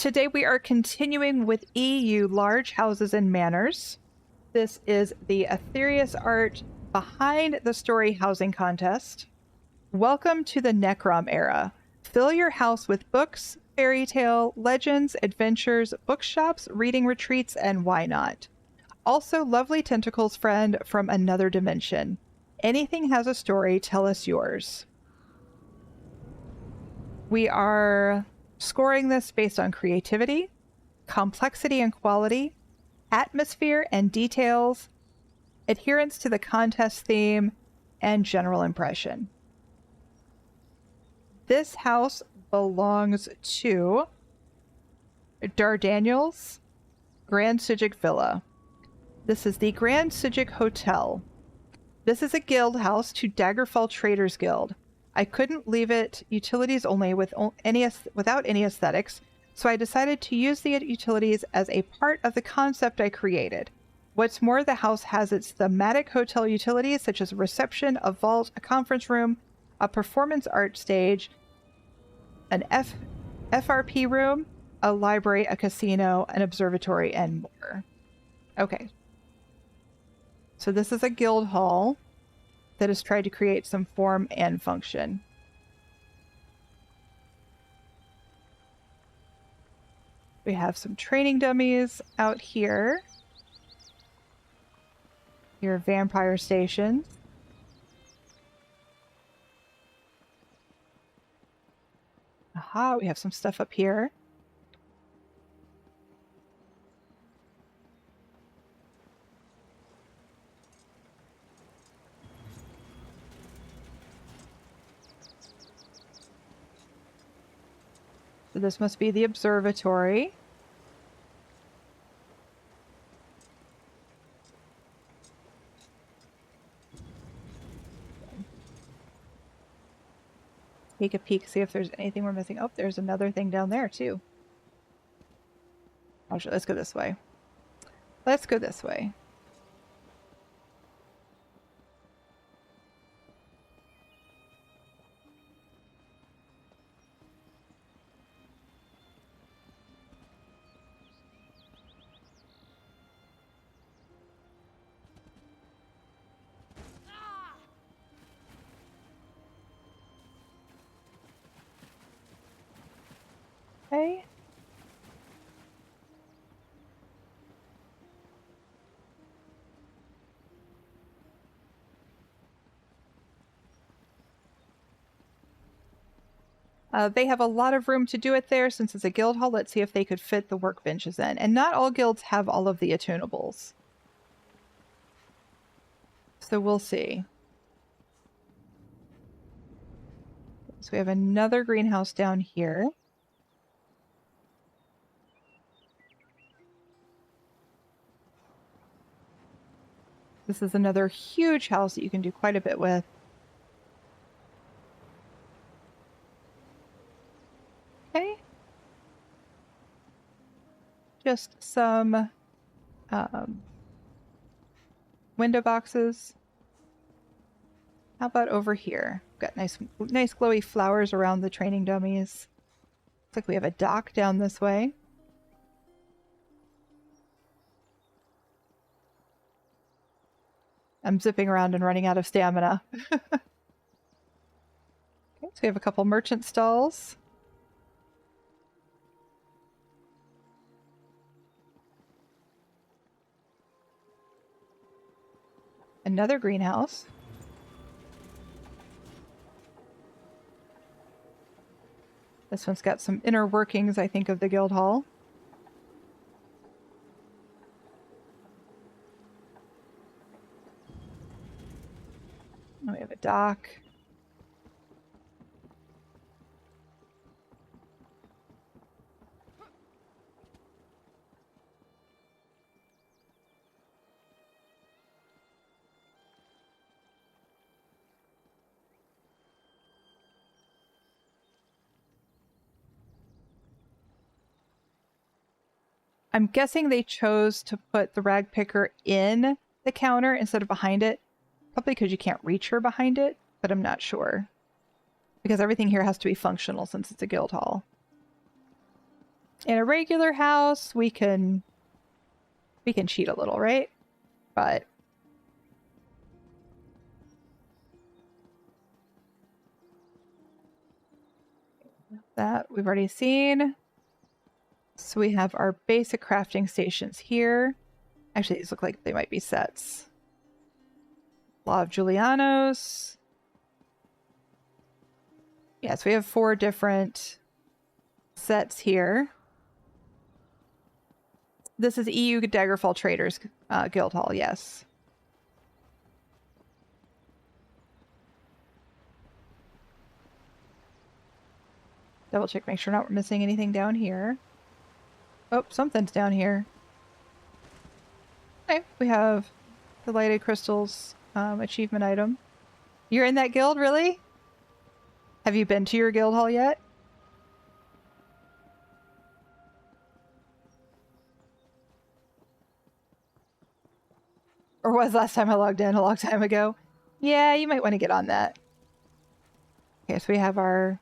Today we are continuing with EU Large Houses and Manors. This is the Aetherius art behind the story housing contest. Welcome to the Necrom era. Fill your house with books, fairy tale, legends, adventures, bookshops, reading retreats, and why not? Also, lovely tentacles friend from another dimension. Anything has a story, tell us yours. We are scoring this based on creativity, complexity and quality, atmosphere and details, adherence to the contest theme, and general impression. This house belongs to Dardanelles Grand Psijic Villa. This is the Grand Psijic Hotel. This is a guild house to Daggerfall Traders Guild. I couldn't leave it utilities only without any aesthetics, so I decided to use the utilities as a part of the concept I created. What's more, the house has its thematic hotel utilities such as a reception, a vault, a conference room, a performance art stage, an FRP room, a library, a casino, an observatory, and more. Okay. So this is a guild hall that has tried to create some form and function. We have some training dummies out here. Your vampire stations. Aha, we have some stuff up here. So this must be the observatory. Take a peek, see if there's anything we're missing. Oh, there's another thing down there too. Actually, let's go this way. Let's go this way. Okay. They have a lot of room to do it there since it's a guild hall. Let's see if they could fit the workbenches in. And not all guilds have all of the attunables. So we'll see. So we have another greenhouse down here. This is another huge house that you can do quite a bit with. Okay. Just some window boxes. How about over here? Got nice glowy flowers around the training dummies. Looks like we have a dock down this way. I'm zipping around and running out of stamina. Okay, so we have a couple merchant stalls. Another greenhouse. This one's got some inner workings, I think, of the guild hall. We have a dock. I'm guessing they chose to put the rag picker in the counter instead of behind it. Probably because you can't reach her behind it, but I'm not sure. Because everything here has to be functional since it's a guild hall. In a regular house, we can cheat a little, right? But that we've already seen. So we have our basic crafting stations here. Actually, these look like they might be sets. Law of Julianos. Yes, we have 4 different sets here. This is EU Daggerfall Traders Guild Hall, yes. Double check, make sure not missing anything down here. Oh, something's down here. Okay, we have the lighted crystals achievement item. You're in that guild, really? Have you been to your guild hall yet? Or was last time I logged in a long time ago? Yeah, you might want to get on that. Okay, so we have our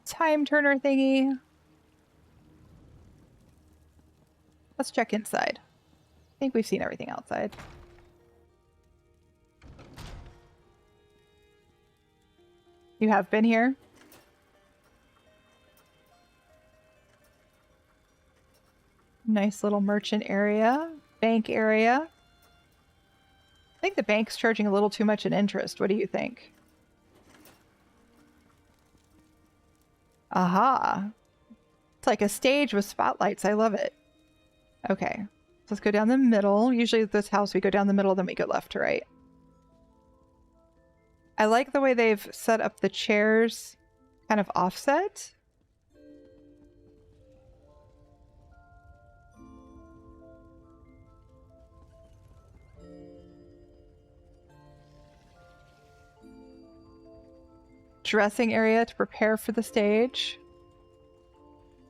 time turner thingy. Let's check inside. I think we've seen everything outside. You have been here? Nice little merchant area. Bank area. I think the bank's charging a little too much in interest. What do you think? Aha. It's like a stage with spotlights. I love it. Okay. So let's go down the middle. Usually at this house we go down the middle, then we go left to right. I like the way they've set up the chairs kind of offset. Dressing area to prepare for the stage.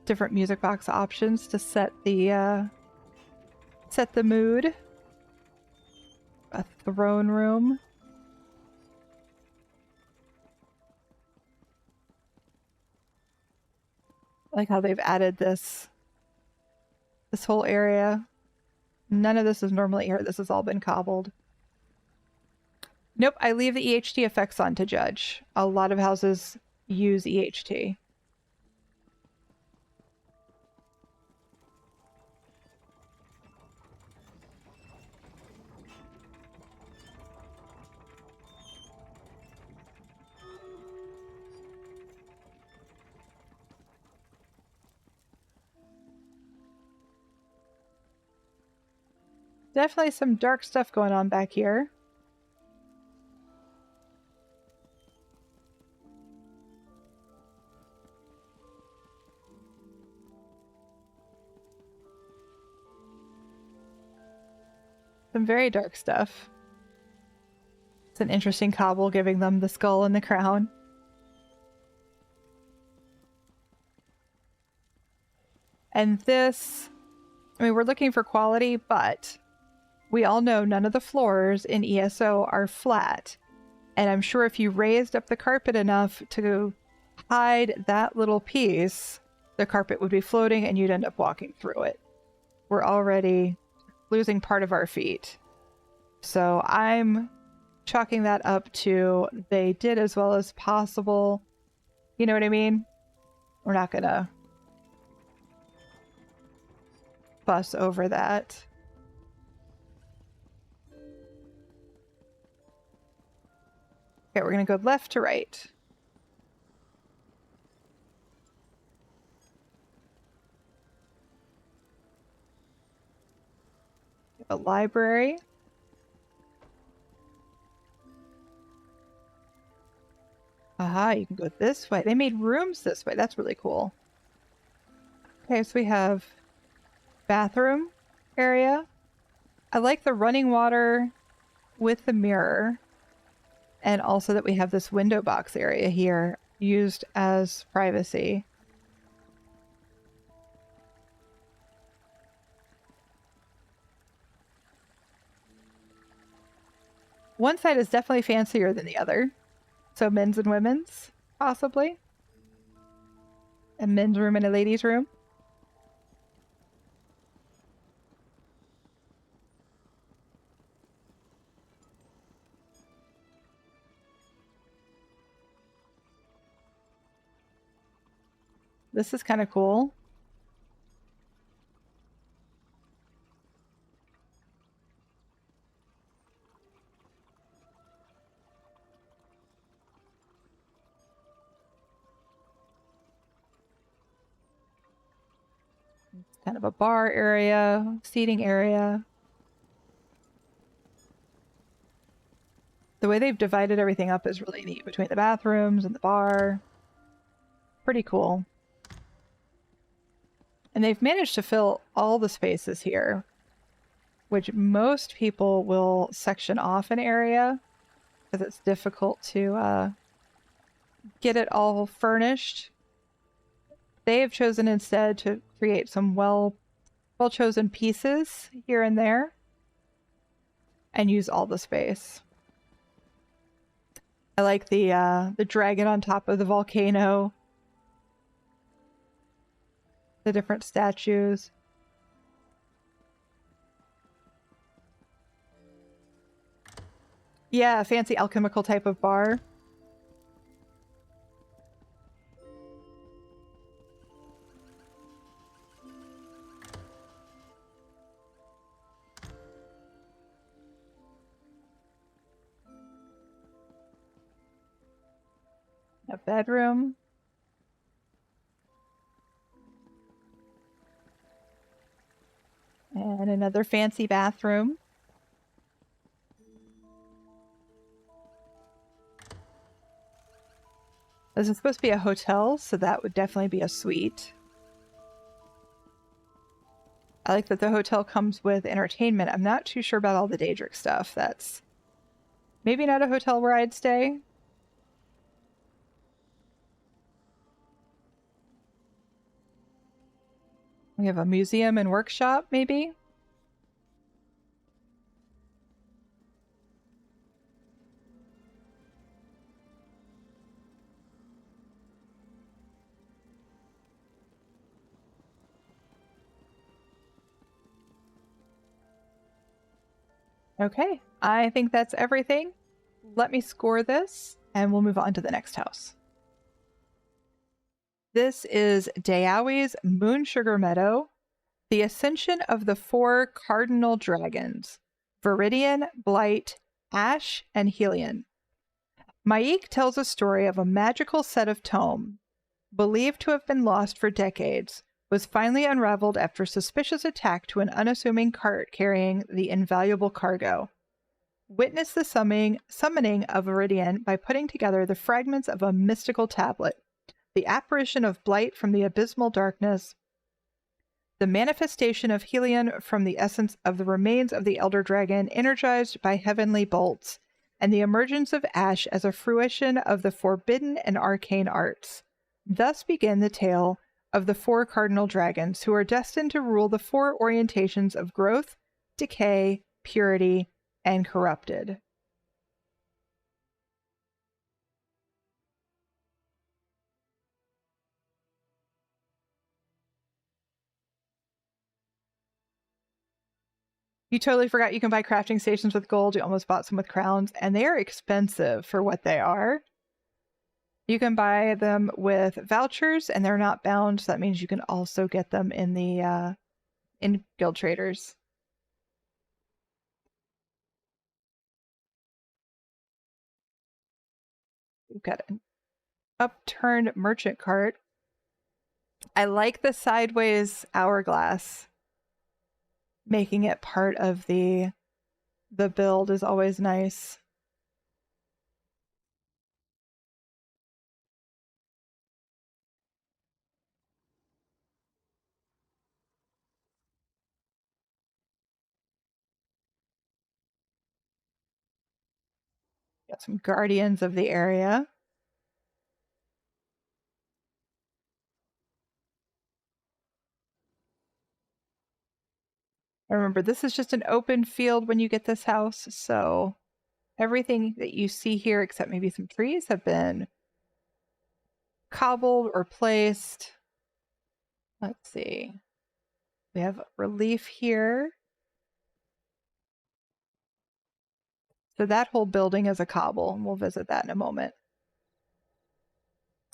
Different music box options to set the mood. A throne room. I like how they've added this whole area. None of this is normally here. This has all been cobbled. Nope, I leave the EHT effects on to judge. A lot of houses use EHT. Definitely some dark stuff going on back here. Some very dark stuff. It's an interesting cobble giving them the skull and the crown. And this, I mean, we're looking for quality, but we all know none of the floors in ESO are flat. And I'm sure if you raised up the carpet enough to hide that little piece, the carpet would be floating and you'd end up walking through it. We're already losing part of our feet. So I'm chalking that up to they did as well as possible. You know what I mean? We're not gonna fuss over that. Okay, we're gonna go left to right. A library. Aha, you can go this way. They made rooms this way. That's really cool. Okay, so we have bathroom area. I like the running water with the mirror. And also that we have this window box area here used as privacy. One side is definitely fancier than the other. So men's and women's, possibly. A men's room and a ladies' room. This is kind of cool. It's kind of a bar area, seating area. The way they've divided everything up is really neat between the bathrooms and the bar. Pretty cool. And they've managed to fill all the spaces here, which most people will section off an area because it's difficult to get it all furnished. They have chosen instead to create some well-chosen pieces here and there and use all the space. I like the dragon on top of the volcano. The different statues. Yeah, a fancy alchemical type of bar. A bedroom. And another fancy bathroom. This is supposed to be a hotel, so that would definitely be a suite. I like that the hotel comes with entertainment. I'm not too sure about all the Daedric stuff. That's maybe not a hotel where I'd stay. We have a museum and workshop, maybe? Okay, I think that's everything. Let me score this, and we'll move on to the next house. This is dayowi's Moonsugar Meadow, the Ascension of the 4 Cardinal Dragons, Viridian, Blight, Ash, and Helion. Maik tells a story of a magical set of tome, believed to have been lost for decades, was finally unraveled after a suspicious attack to an unassuming cart carrying the invaluable cargo. Witness the summoning of Viridian by putting together the fragments of a mystical tablet, the apparition of Blight from the abysmal darkness, the manifestation of Helion from the essence of the remains of the Elder Dragon energized by heavenly bolts, and the emergence of Ash as a fruition of the forbidden and arcane arts. Thus begin the tale of the 4 Cardinal Dragons, who are destined to rule the 4 orientations of growth, decay, purity, and corrupted. You totally forgot you can buy crafting stations with gold. You almost bought some with crowns, and they are expensive for what they are. You can buy them with vouchers, and they're not bound, so that means you can also get them in the in guild traders. We've got an upturned merchant cart. I like the sideways hourglass. Making it part of the build is always nice. Got some guardians of the area. Remember, this is just an open field when you get this house, so everything that you see here, except maybe some trees, have been cobbled or placed. Let's see. We have relief here. So that whole building is a cobble, and we'll visit that in a moment.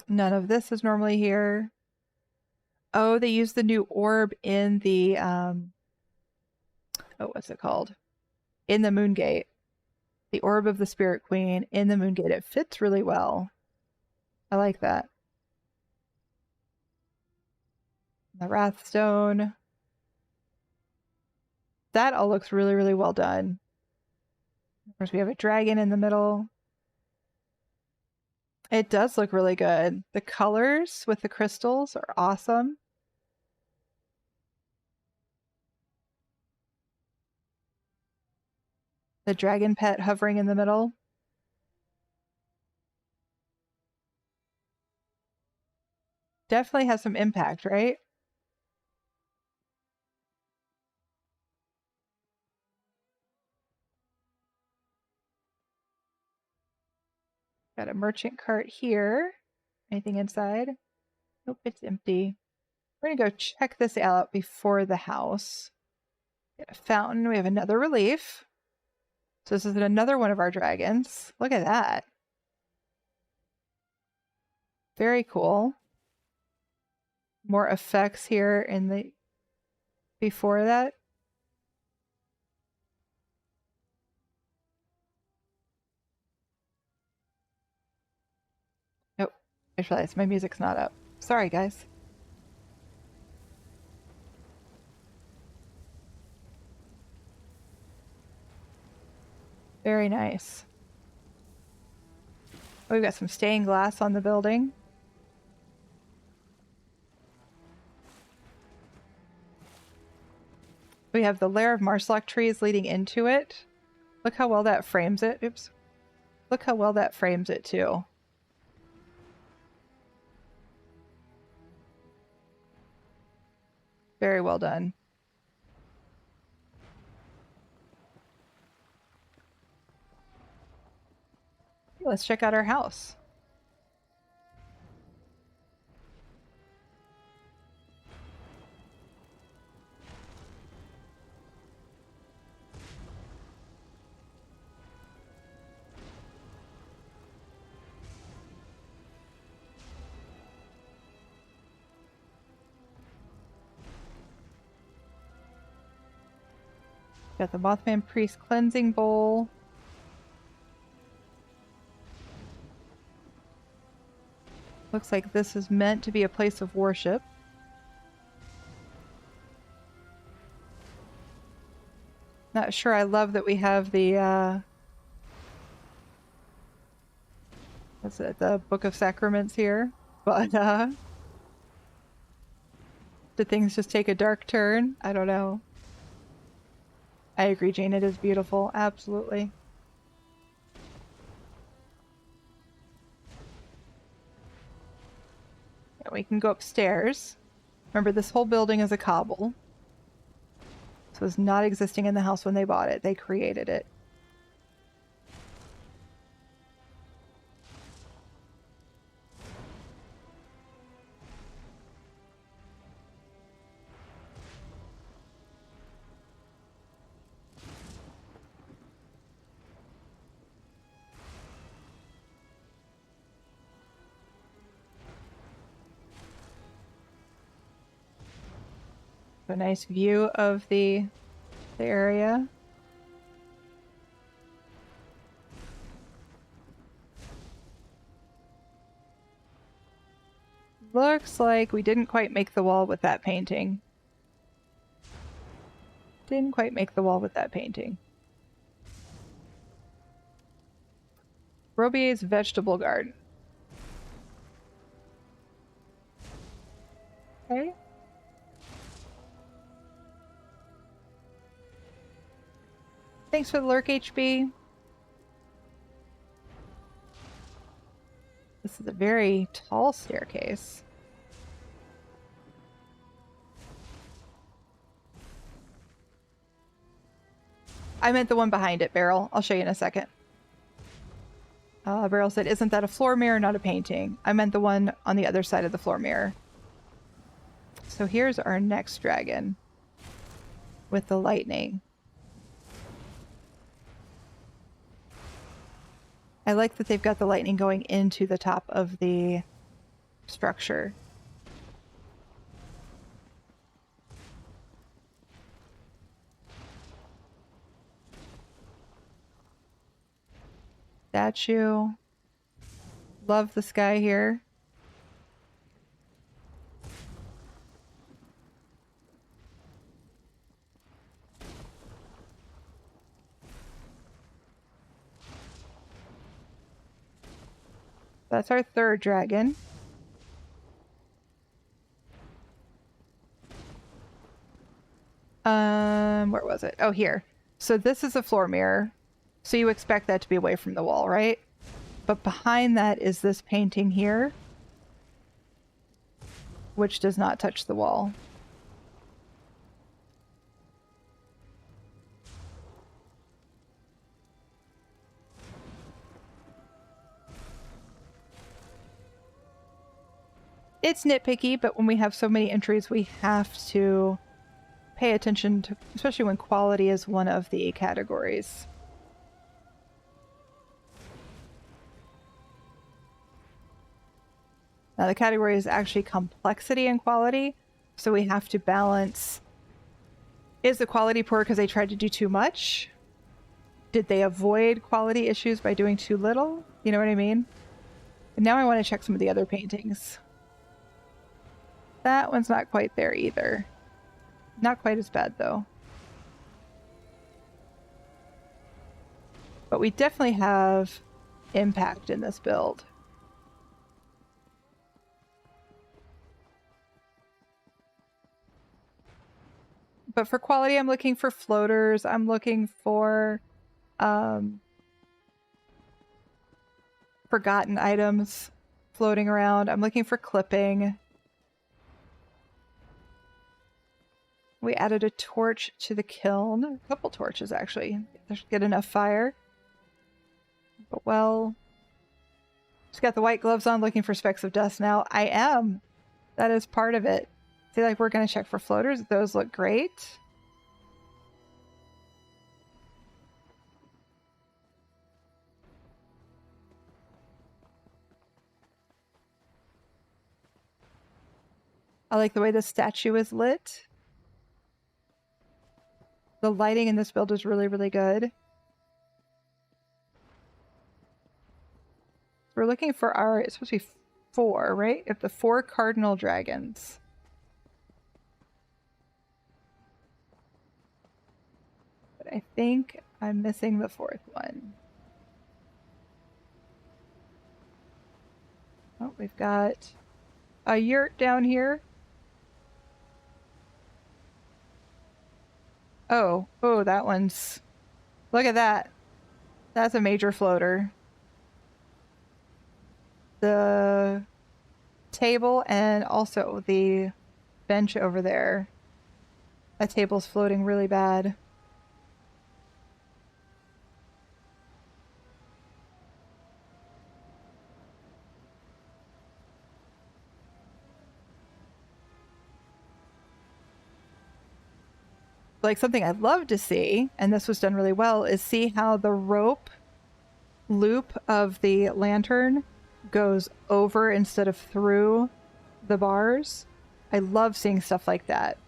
None of this is normally here. Oh, they used the new orb in the, what's it called? In the Moongate. The orb of the Spirit Queen in the Moongate. It fits really well. I like that. The Wrathstone. That all looks really, really well done. Of course, we have a dragon in the middle. It does look really good. The colors with the crystals are awesome. The dragon pet hovering in the middle. Definitely has some impact, right? Got a merchant cart here. Anything inside? Nope, it's empty. We're gonna go check this out before the house. Get a fountain. We have another relief. So this is another one of our dragons. Look at that. Very cool. More effects here in the before that. Nope. I just realized my music's not up. Sorry, guys. Very nice. Oh, we've got some stained glass on the building. We have the lair of Marshlock trees leading into it. Look how well that frames it. Oops. Look how well that frames it, too. Very well done. Let's check out our house. Got the Mothman Priest cleansing bowl. Looks like this is meant to be a place of worship. Not sure I love that we have the, what's it, the Book of Sacraments here. But, did things just take a dark turn? I don't know. I agree, Jane. It is beautiful. Absolutely. Yeah, we can go upstairs. Remember, this whole building is a cobble. So it's not existing in the house when they bought it. They created it. A nice view of the area. Looks like we didn't quite make the wall with that painting. Didn't quite make the wall with that painting. Robier's vegetable garden. Okay. Thanks for the lurk, HB. This is a very tall staircase. I meant the one behind it, Beryl. I'll show you in a second. Beryl said, isn't that a floor mirror, not a painting? I meant the one on the other side of the floor mirror. So here's our next dragon with the lightning. I like that they've got the lightning going into the top of the structure. Statue. Love the sky here. That's our third dragon. Where was it? Oh, here. So this is a floor mirror. So you expect that to be away from the wall, right? But behind that is this painting here, which does not touch the wall. It's nitpicky, but when we have so many entries, we have to pay attention to, especially when quality is one of the categories. Now the category is actually complexity and quality, so we have to balance, is the quality poor because they tried to do too much? Did they avoid quality issues by doing too little? You know what I mean? And now I want to check some of the other paintings. That one's not quite there either. Not quite as bad though. But we definitely have impact in this build. But for quality, I'm looking for floaters. I'm looking for forgotten items floating around. I'm looking for clipping. We added a torch to the kiln. A couple torches, actually. Get enough fire. But, well... Just got the white gloves on, looking for specks of dust now. I am! That is part of it. I feel like we're going to check for floaters. Those look great. I like the way the statue is lit. The lighting in this build is really, really good. We're looking for our... It's supposed to be 4, right? If the 4 Cardinal dragons. But I think I'm missing the 4th one. Oh, we've got a yurt down here. Oh, that one's... Look at that. That's a major floater. The table and also the bench over there. That table's floating really bad. Like something I'd love to see, and this was done really well, is see how the rope loop of the lantern goes over instead of through the bars. I love seeing stuff like that.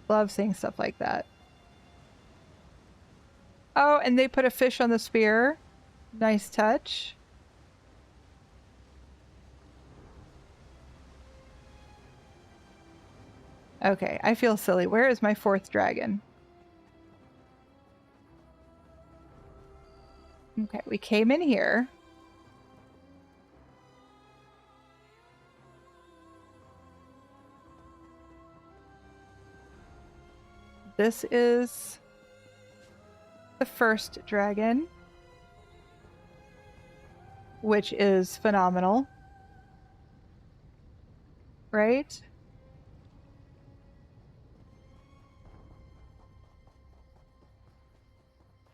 Love seeing stuff like that. Oh, and they put a fish on the spear. Nice touch. Okay, I feel silly. Where is my 4th dragon? Okay, we came in here. This is the 1st dragon, which is phenomenal. Right?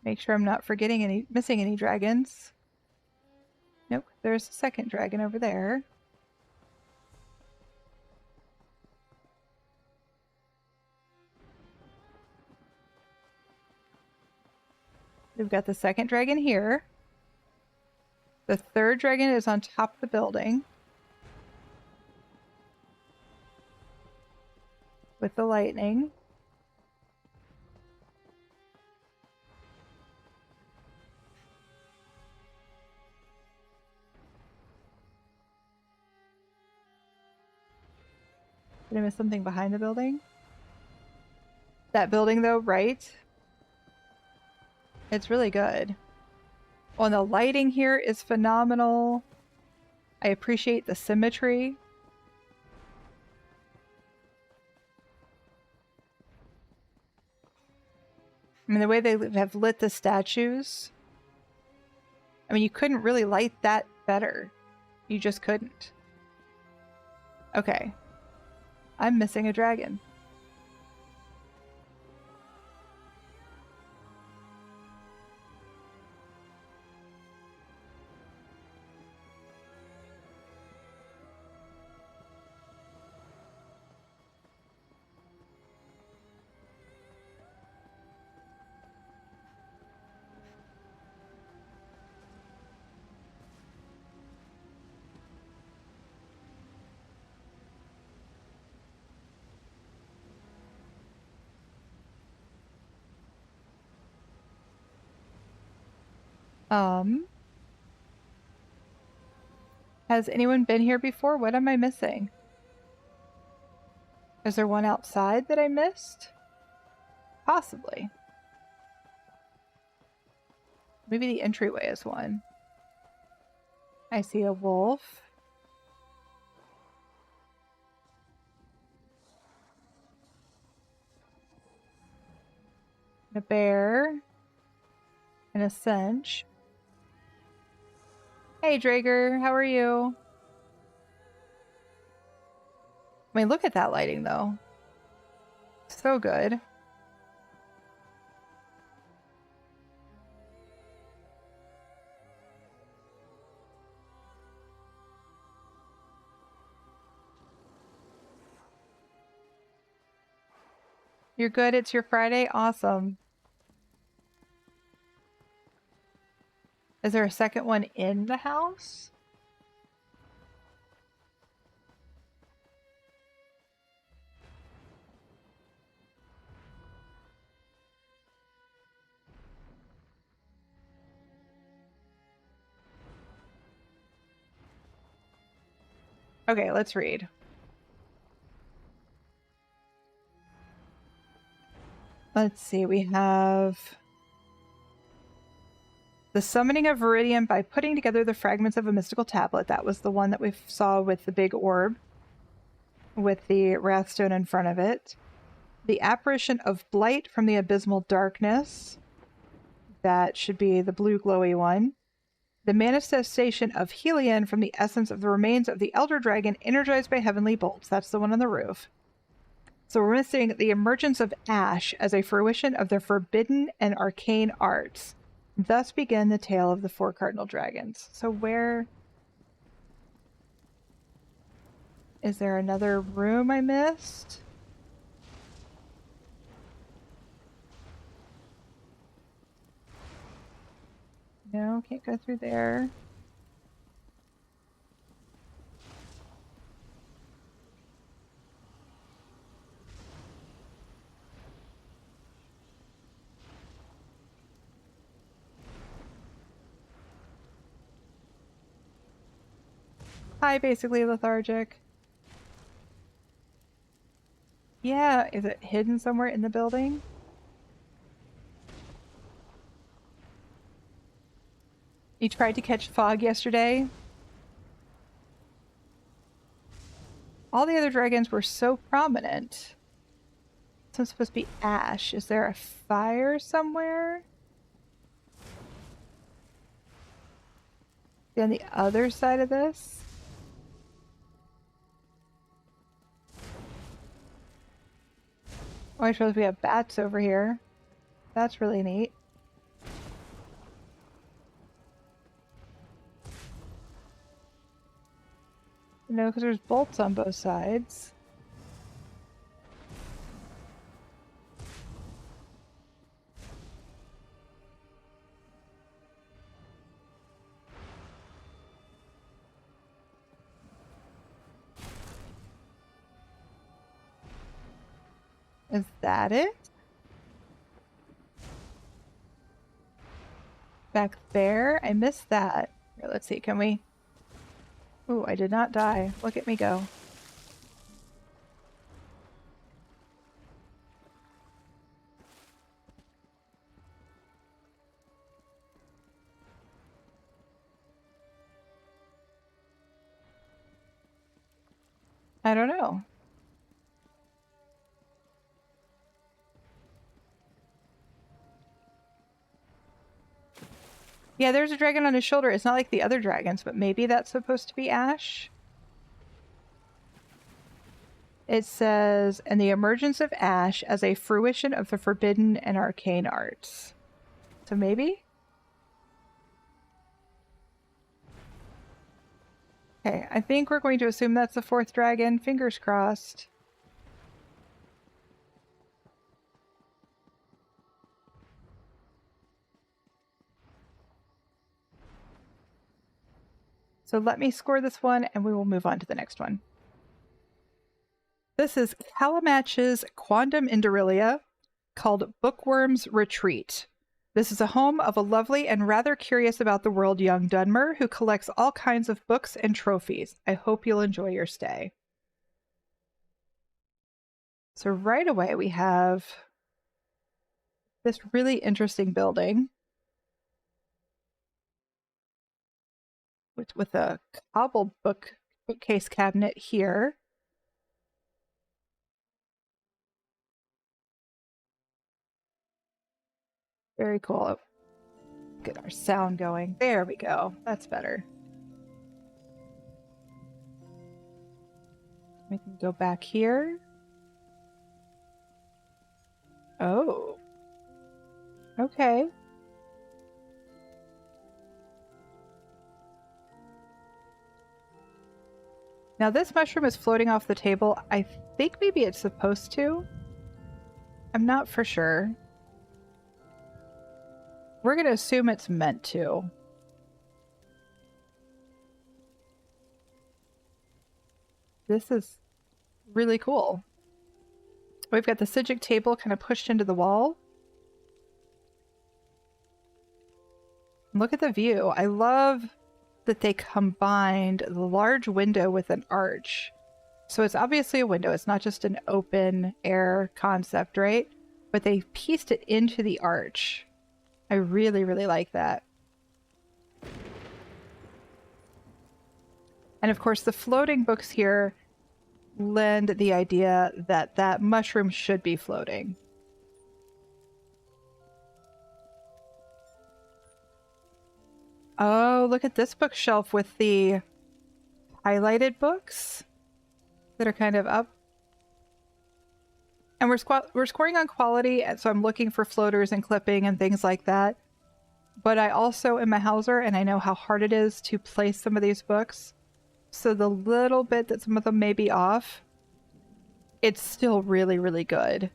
Make sure I'm not missing any dragons. Nope, there's a 2nd dragon over there. We've got the second dragon here. The third dragon is on top of the building. With the lightning. Did I miss something behind the building? That building though, right? It's really good. Oh, and the lighting here is phenomenal. I appreciate the symmetry. I mean, the way they have lit the statues. I mean, you couldn't really light that better. You just couldn't. Okay. I'm missing a dragon. Has anyone been here before? What am I missing? Is there one outside that I missed? Possibly. Maybe the entryway is one. I see a wolf. A bear. And a cinch. Hey, Drager, how are you? I mean, look at that lighting, though. So good. You're good? It's your Friday? Awesome. Is there a second one in the house? Okay, let's read. Let's see, we have the summoning of Viridian by putting together the fragments of a mystical tablet. That was the one that we saw with the big orb, with the Wrathstone in front of it. The apparition of Blight from the abysmal darkness. That should be the blue glowy one. The manifestation of Helion from the essence of the remains of the Elder Dragon energized by heavenly bolts. That's the one on the roof. So we're missing the emergence of Ash as a fruition of the forbidden and arcane arts. Thus began the tale of the four cardinal dragons. So where... Is there another room I missed? No, can't go through there. Hi, basically lethargic. Yeah, is it hidden somewhere in the building? You tried to catch fog yesterday? All the other dragons were so prominent. This one's supposed to be Ash. Is there a fire somewhere? On the other side of this? Oh, I suppose we have bats over here. That's really neat. No, because there's bolts on both sides. Is that it? Back there? I missed that. Here, let's see, can we... Ooh, I did not die. Look at me go. I don't know. Yeah, there's a dragon on his shoulder. It's not like the other dragons, but maybe that's supposed to be Ash. It says, and the emergence of Ash as a fruition of the forbidden and arcane arts. So maybe? Okay, I think we're going to assume that's the fourth dragon. Fingers crossed. So let me score this one and we will move on to the next one. This is Kalimach's Quondam Indorilia, called Bookworm's Retreat. This is a home of a lovely and rather curious about the world young Dunmer who collects all kinds of books and trophies. I hope you'll enjoy your stay. So right away we have this really interesting building with a cobbled bookcase cabinet here. Very cool. Get our sound going. There we go. That's better. We can go back here. Oh. Okay. Now this mushroom is floating off the table. I think maybe it's supposed to. I'm not for sure. We're going to assume it's meant to. This is really cool. We've got the Psijic table kind of pushed into the wall. Look at the view. I love that they combined the large window with an arch. So it's obviously a window. It's not just an open air concept, right? But they pieced it into the arch. I really, really like that. And of course, the floating books here lend the idea that that mushroom should be floating. Oh, look at this bookshelf with the highlighted books that are kind of up. And we're scoring on quality, so I'm looking for floaters and clipping and things like that. But I also am a houser, and I know how hard it is to place some of these books. So the little bit that some of them may be off, it's still really, really good,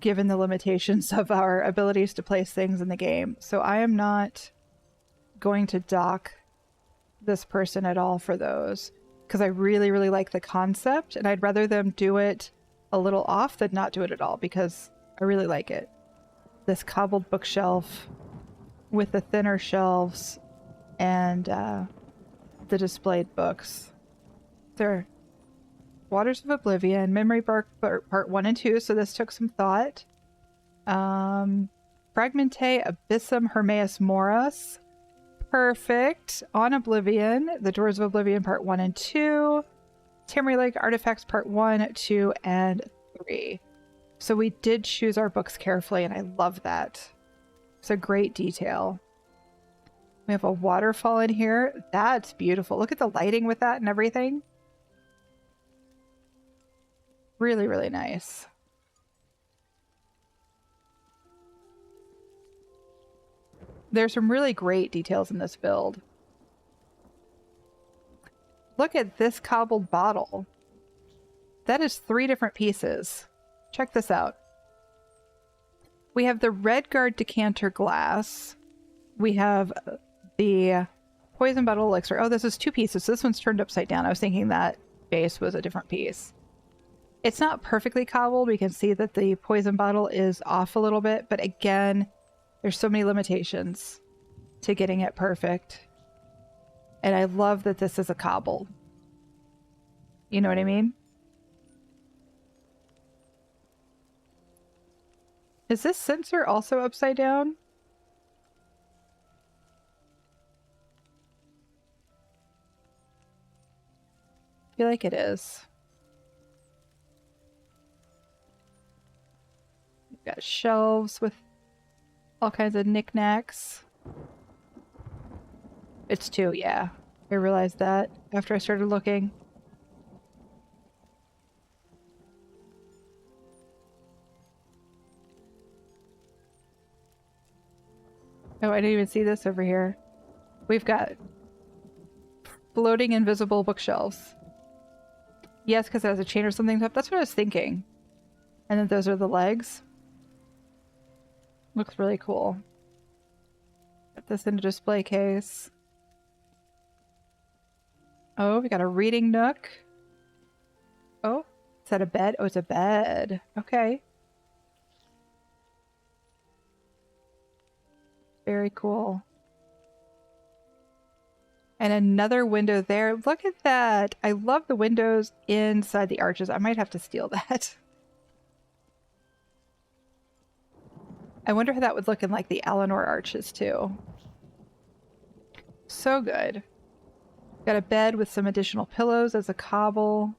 given the limitations of our abilities to place things in the game. So I am not going to dock this person at all for those, because I really, really like the concept, and I'd rather them do it a little off than not do it at all, because I really like it. This cobbled bookshelf with the thinner shelves and the displayed books. They're Waters of Oblivion, Memory Bark Part 1 and 2, so this took some thought. Fragmente Abyssum Hermaeus Moras. Perfect. On Oblivion, The Doors of Oblivion Part 1 and 2. Tamriel Lake Artifacts Part 1, 2, and 3. So we did choose our books carefully, and I love that. It's a great detail. We have a waterfall in here. That's beautiful. Look at the lighting with that and everything. Really, really nice. There's some really great details in this build. Look at this cobbled bottle. That is 3 different pieces. Check this out. We have the Redguard decanter glass. We have the poison bottle elixir. Oh, this is 2 pieces. So this one's turned upside down. I was thinking that base was a different piece. It's not perfectly cobbled. We can see that the poison bottle is off a little bit, but again, there's so many limitations to getting it perfect. And I love that this is a cobble. You know what I mean? Is this censer also upside down? I feel like it is. We've got shelves with all kinds of knickknacks. It's 2, yeah. I realized that after I started looking. Oh, I didn't even see this over here. We've got floating invisible bookshelves. Yes, because it has a chain or something up. That's what I was thinking. And then those are the legs. Looks really cool. Put this in a display case. Oh, we got a reading nook. Oh, is that a bed? Oh, it's a bed. Okay. Very cool. And another window there. Look at that. I love the windows inside the arches. I might have to steal that. I wonder how that would look in like the Alinor arches too. So good. Got a bed with some additional pillows as a cobble.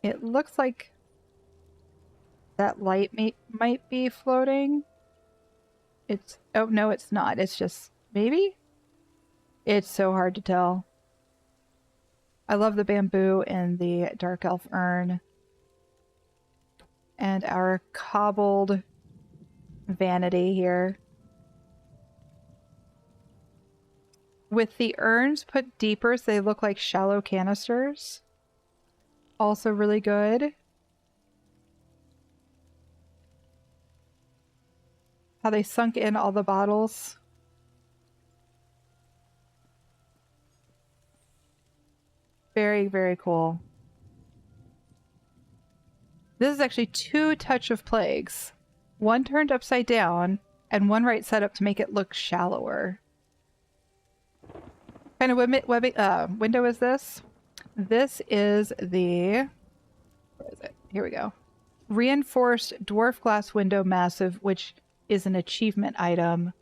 It looks like that light might be floating. It's... oh, no, it's not. It's just... maybe? It's so hard to tell. I love the bamboo and the dark elf urn. And our cobbled vanity here. With the urns put deeper so they look like shallow canisters. Also really good. How they sunk in all the bottles. Very, very cool. This is actually 2 touch of plagues. One turned upside down and one right set up to make it look shallower. What kind of window is this? This is the... where is it? Here we go. Reinforced dwarf glass window massive, which is an achievement item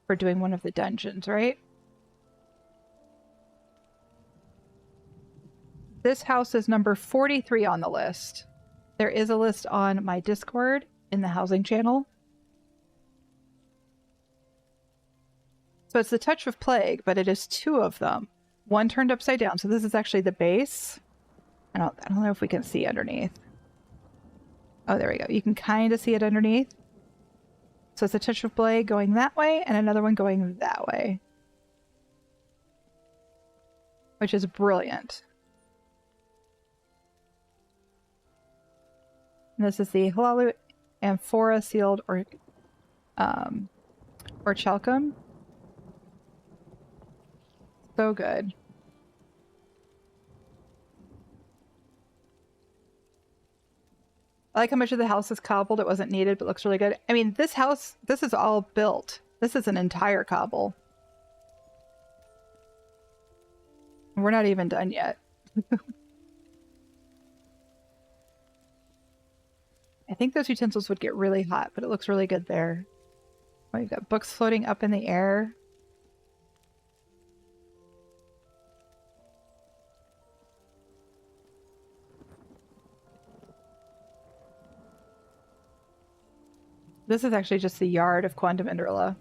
for doing one of the dungeons, right? This house is number 43 on the list. There is a list on my Discord in the housing channel. So it's the Touch of Plague, but it is 2 of them. One turned upside down, so this is actually the base. I don't know if we can see underneath. Oh, there we go. You can kind of see it underneath. So it's a Touch of Plague going that way, and another one going that way. Which is brilliant. And this is the Halalu Amphora sealed orichalcum. So good. I like how much of the house is cobbled. It wasn't needed, but looks really good. I mean, this house, this is all built. This is an entire cobble. We're not even done yet. I think those utensils would get really hot, but it looks really good there. Oh, you've got books floating up in the air. This is actually just the yard of Quondam Indorilia.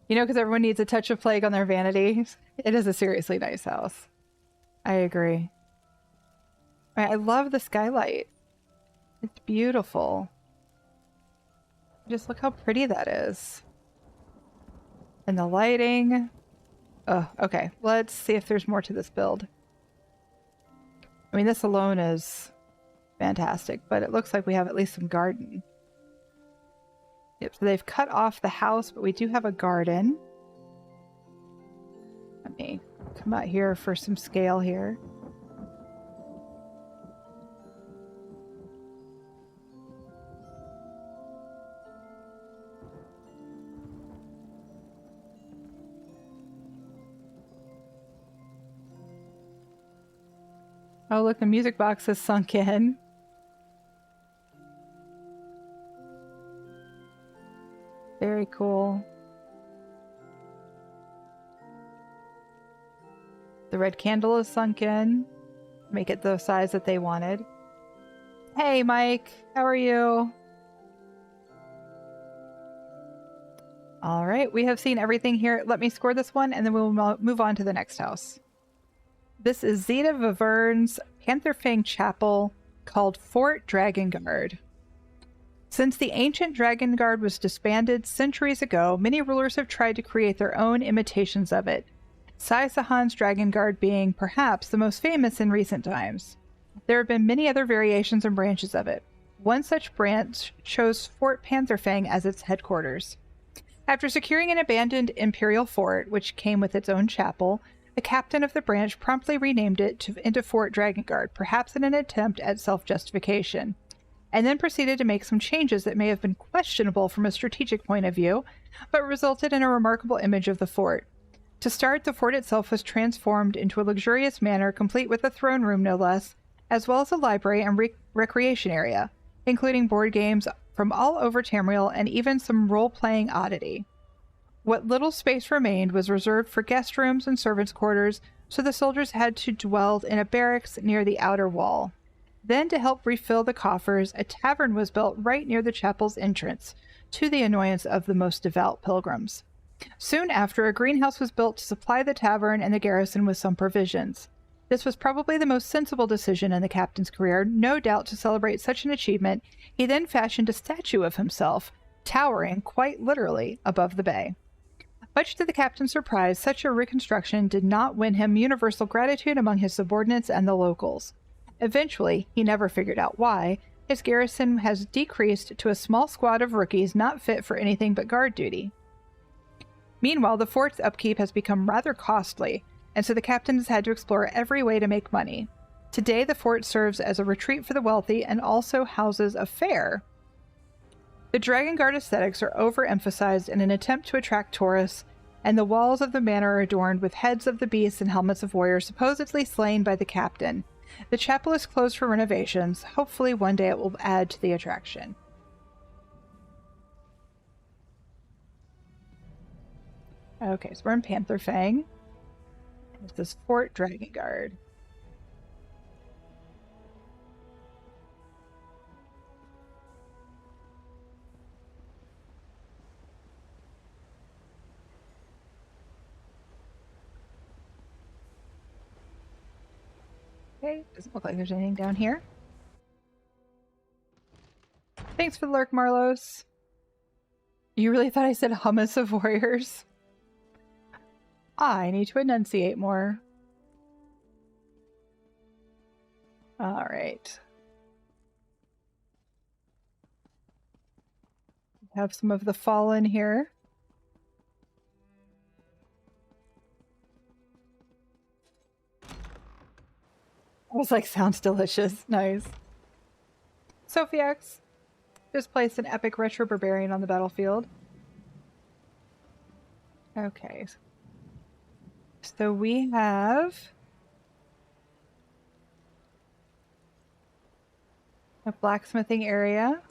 You know, because everyone needs a touch of plague on their vanity. It is a seriously nice house. I agree. I love the skylight. It's beautiful. Just look how pretty that is. And the lighting. Oh, okay. Let's see if there's more to this build. I mean, this alone is fantastic, but it looks like we have at least some garden. Yep, so they've cut off the house, but we do have a garden. Let me come out here for some scale here. Oh, look, the music box is sunk in. Very cool. The red candle is sunk in. Make it the size that they wanted. Hey, Mike. How are you? All right. We have seen everything here. Let me score this one, and then we'll move on to the next house. This is zetavivern's Pantherfang chapel called Fort Dragonguard. Since the ancient Dragonguard was disbanded centuries ago, many rulers have tried to create their own imitations of it, Saisahan's Dragonguard being perhaps the most famous in recent times. There have been many other variations and branches of it. One such branch chose Fort Pantherfang as its headquarters. After securing an abandoned imperial fort, which came with its own chapel, the captain of the branch promptly renamed it into Fort Dragonguard, perhaps in an attempt at self-justification, and then proceeded to make some changes that may have been questionable from a strategic point of view, but resulted in a remarkable image of the fort. To start, the fort itself was transformed into a luxurious manor, complete with a throne room no less, as well as a library and recreation area, including board games from all over Tamriel and even some role-playing oddity. What little space remained was reserved for guest rooms and servants' quarters, so the soldiers had to dwell in a barracks near the outer wall. Then, to help refill the coffers, a tavern was built right near the chapel's entrance, to the annoyance of the most devout pilgrims. Soon after, a greenhouse was built to supply the tavern and the garrison with some provisions. This was probably the most sensible decision in the captain's career. No doubt to celebrate such an achievement, he then fashioned a statue of himself, towering, quite literally, above the bay. Much to the captain's surprise, such a reconstruction did not win him universal gratitude among his subordinates and the locals. Eventually, he never figured out why, his garrison has decreased to a small squad of rookies not fit for anything but guard duty. Meanwhile, the fort's upkeep has become rather costly, and so the captain has had to explore every way to make money. Today, the fort serves as a retreat for the wealthy and also houses a fair. The Dragonguard aesthetics are overemphasized in an attempt to attract tourists, and the walls of the manor are adorned with heads of the beasts and helmets of warriors supposedly slain by the captain. The chapel is closed for renovations. Hopefully one day it will add to the attraction. Okay, so we're in Pantherfang. This is Fort Dragonguard. Okay, doesn't look like there's anything down here. Thanks for the lurk, Marlos. You really thought I said hummus of warriors? I need to enunciate more. Alright. Have some of the fallen here. I was like, sounds delicious. Nice. Sophiax just placed an epic retro barbarian on the battlefield. Okay. So we have a blacksmithing area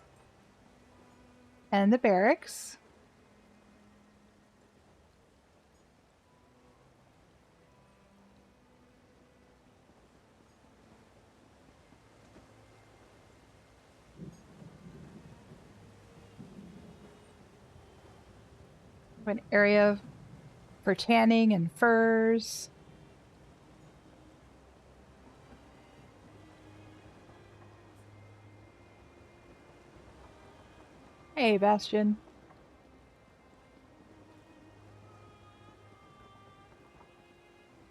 and the barracks. An area for tanning and furs. Hey, Bastion.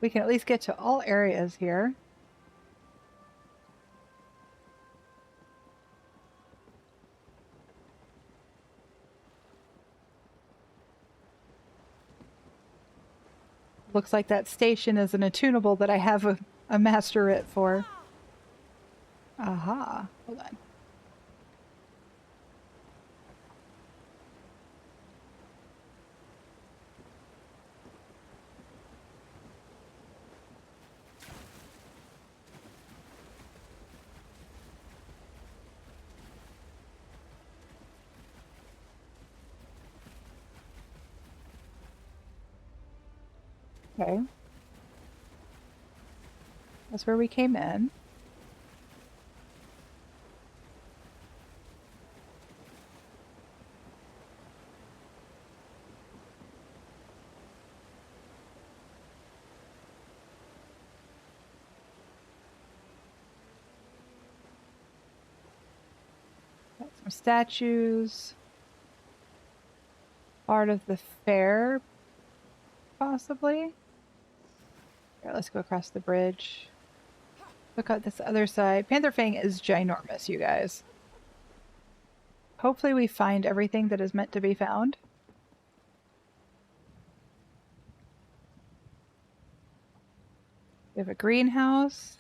We can at least get to all areas here. Looks like that station is an attunable that I have a master writ for. Aha. Hold on. Okay. That's where we came in. Got some statues. Part of the fair, possibly. Here, let's go across the bridge. Look at this other side. Pantherfang is ginormous, you guys. Hopefully we find everything that is meant to be found. We have a greenhouse.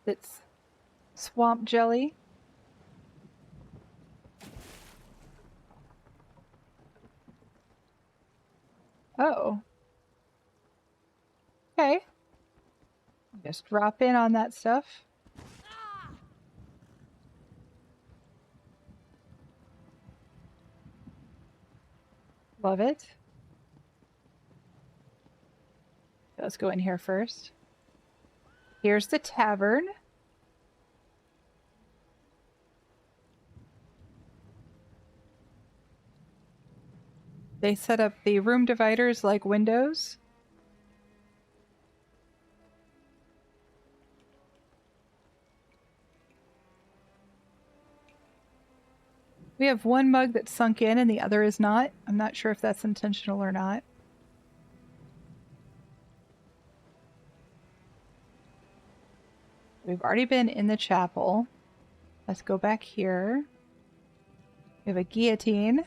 It's swamp jelly. Oh. Okay. Just drop in on that stuff. Love it. Let's go in here first. Here's the tavern. They set up the room dividers like windows. We have one mug that's sunk in and the other is not. I'm not sure if that's intentional or not. We've already been in the chapel. Let's go back here. We have a guillotine.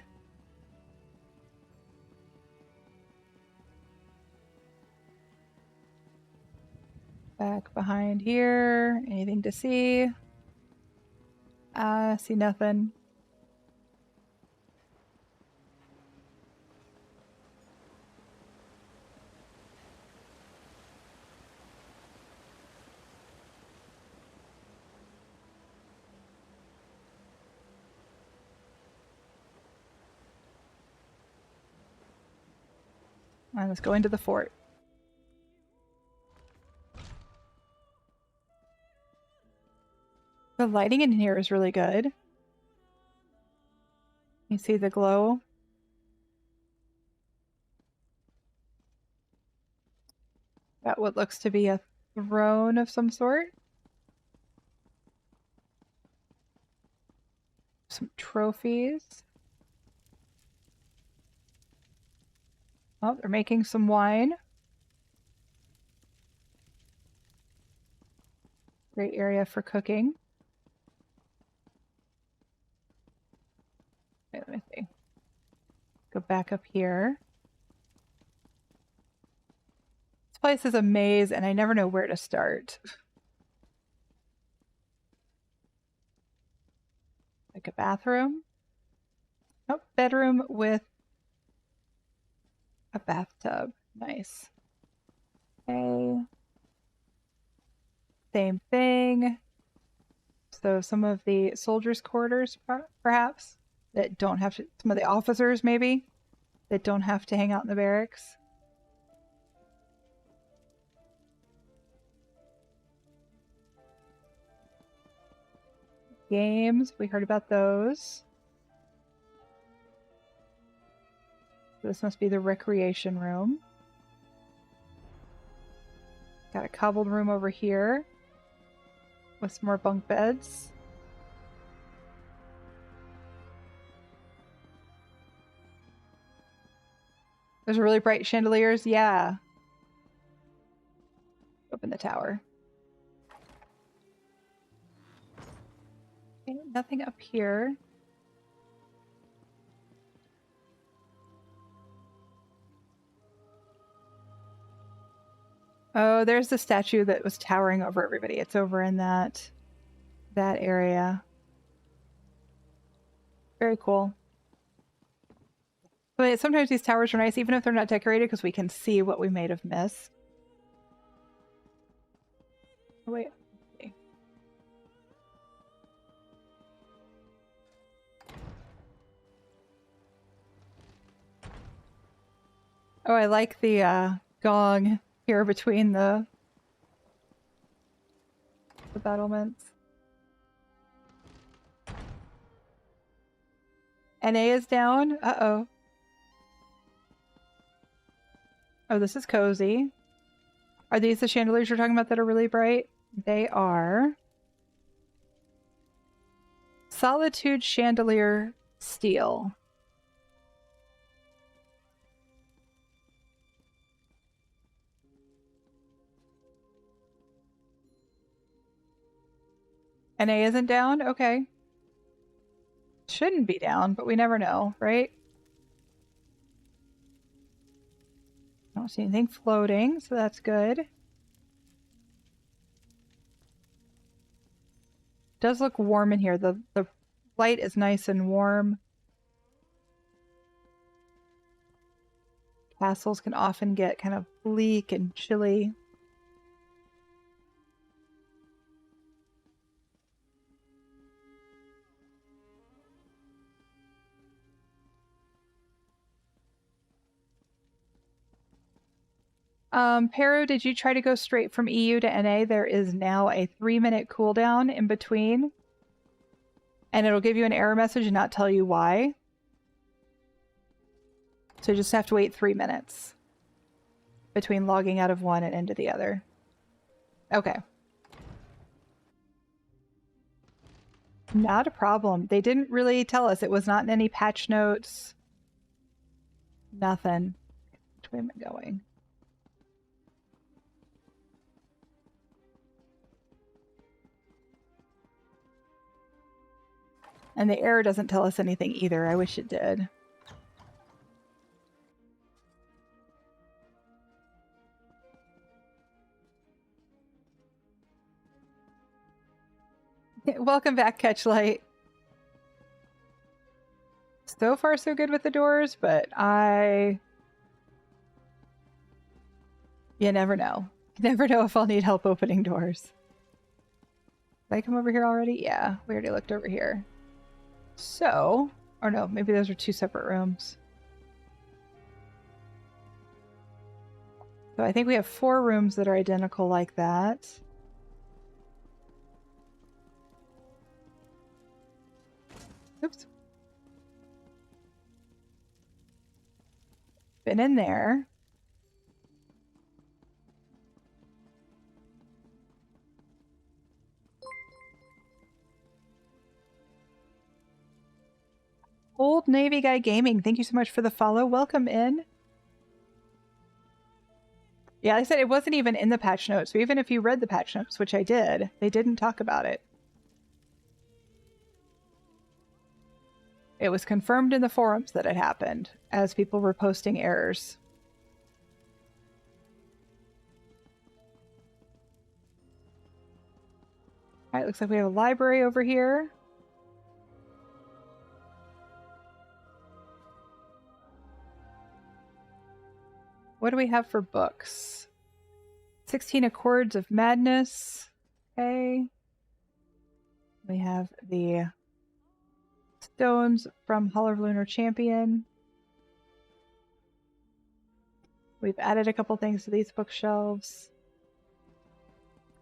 Back behind here. Anything to see? See nothing. Alright, let's go into the fort. The lighting in here is really good. You see the glow? Got what looks to be a throne of some sort. Some trophies. Oh, they're making some wine. Great area for cooking. Okay, let me see. Go back up here. This place is a maze and I never know where to start. Like a bathroom. Oh, bedroom with a bathtub. Nice. Okay. Same thing. So some of the soldiers' quarters, perhaps, that don't have to, some of the officers maybe, that don't have to hang out in the barracks. Games, we heard about those. This must be the recreation room. Got a cobbled room over here with some more bunk beds. There's really bright chandeliers. Yeah. Open the tower. Okay, nothing up here. Oh, there's the statue that was towering over everybody. It's over in that area. Very cool. But sometimes these towers are nice, even if they're not decorated, because we can see what we might have missed. Oh, wait. Okay. Oh, I like the gong here between the battlements. NA is down. Uh-oh. Oh, this is cozy. Are these the chandeliers you're talking about that are really bright? They are. Solitude Chandelier Steel. NA isn't down? Okay. Shouldn't be down, but we never know, right? I don't see anything floating, so that's good. It does look warm in here. The light is nice and warm. Castles can often get kind of bleak and chilly. Pero, did you try to go straight from EU to NA? There is now a 3-minute cooldown in between. And it'll give you an error message and not tell you why. So you just have to wait 3 minutes between logging out of one and into the other. Okay. Not a problem. They didn't really tell us. It was not in any patch notes. Nothing. Which way am I going? And the error doesn't tell us anything either. I wish it did. Welcome back, Catchlight. So far, so good with the doors, but you never know. You never know if I'll need help opening doors. Did I come over here already? Yeah, we already looked over here. So, or no, maybe those are two separate rooms. So I think we have 4 rooms that are identical like that. Oops. Been in there. Old Navy Guy Gaming, thank you so much for the follow. Welcome in. Yeah, like I said, it wasn't even in the patch notes. So even if you read the patch notes, which I did, they didn't talk about it. It was confirmed in the forums that it happened, as people were posting errors. Alright, looks like we have a library over here. What do we have for books? 16 Accords of Madness. Okay. We have the Stones from Hall of Lunar Champion. We've added a couple things to these bookshelves.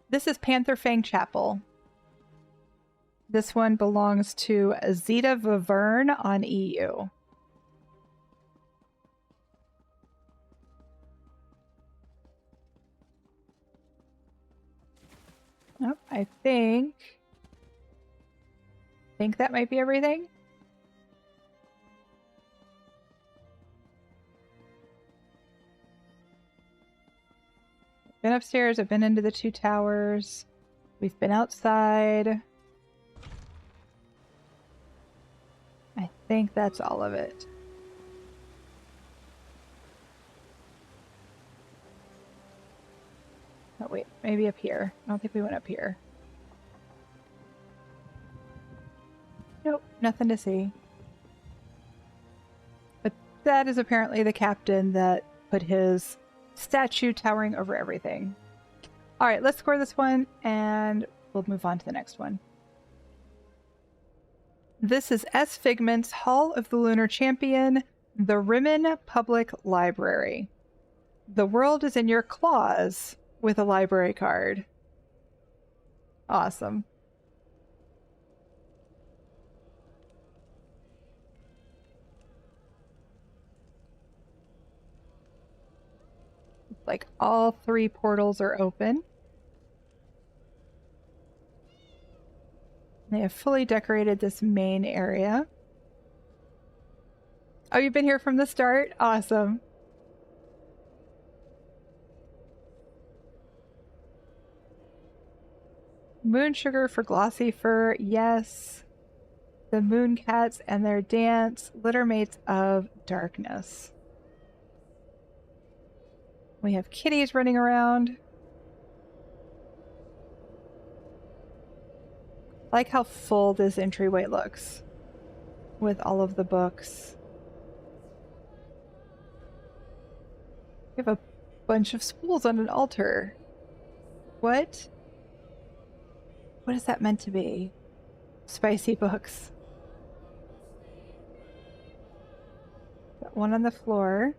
This is Pantherfang Chapel. This one belongs to zetavivern on EU. Oh, I think that might be everything. Been upstairs, I've been into the 2 towers. We've been outside. I think that's all of it. Oh wait, maybe up here. I don't think we went up here. Nope, nothing to see. But that is apparently the captain that put his statue towering over everything. Alright, let's score this one and we'll move on to the next one. This is S. Figment's Hall of the Lunar Champion, the Rimmen Public Library. The world is in your claws with a library card. Awesome. Like all 3 portals are open. They have fully decorated this main area. Oh, you've been here from the start? Awesome. Moon sugar for glossy fur, yes. The moon cats and their dance, littermates of darkness. We have kitties running around. I like how full this entryway looks with all of the books. We have a bunch of spools on an altar. What? What is that meant to be? Spicy books. Got one on the floor.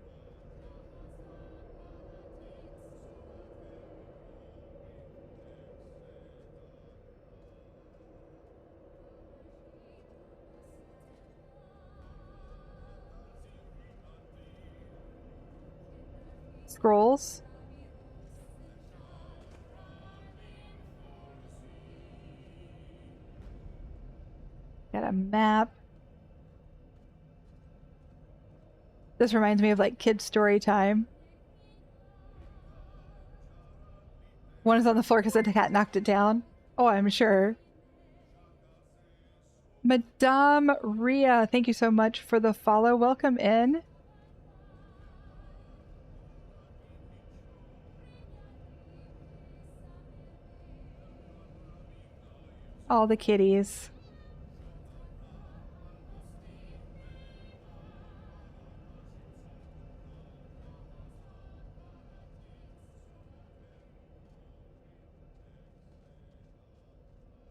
Scrolls. Got a map. This reminds me of like kids' story time. One is on the floor because the cat knocked it down. Oh, I'm sure. Madame Ria, thank you so much for the follow. Welcome in. All the kitties.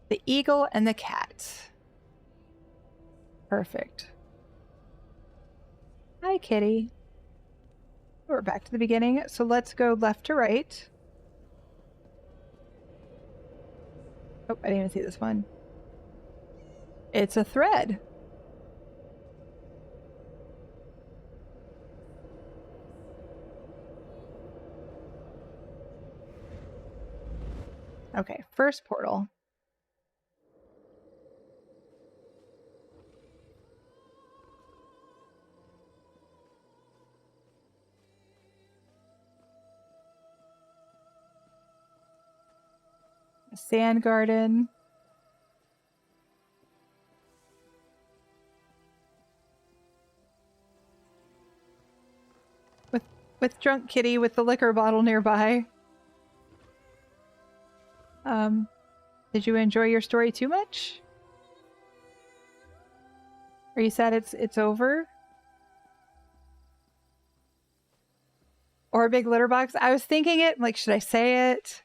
The eagle and the cat. Perfect. Hi, kitty. We're back to the beginning, so let's go left to right. Oh, I didn't even see this one. It's a thread. Okay, first portal. A sand garden. With drunk kitty with the liquor bottle nearby. Did you enjoy your story too much? Are you sad it's over? Or a big litter box? I was thinking it, like, should I say it?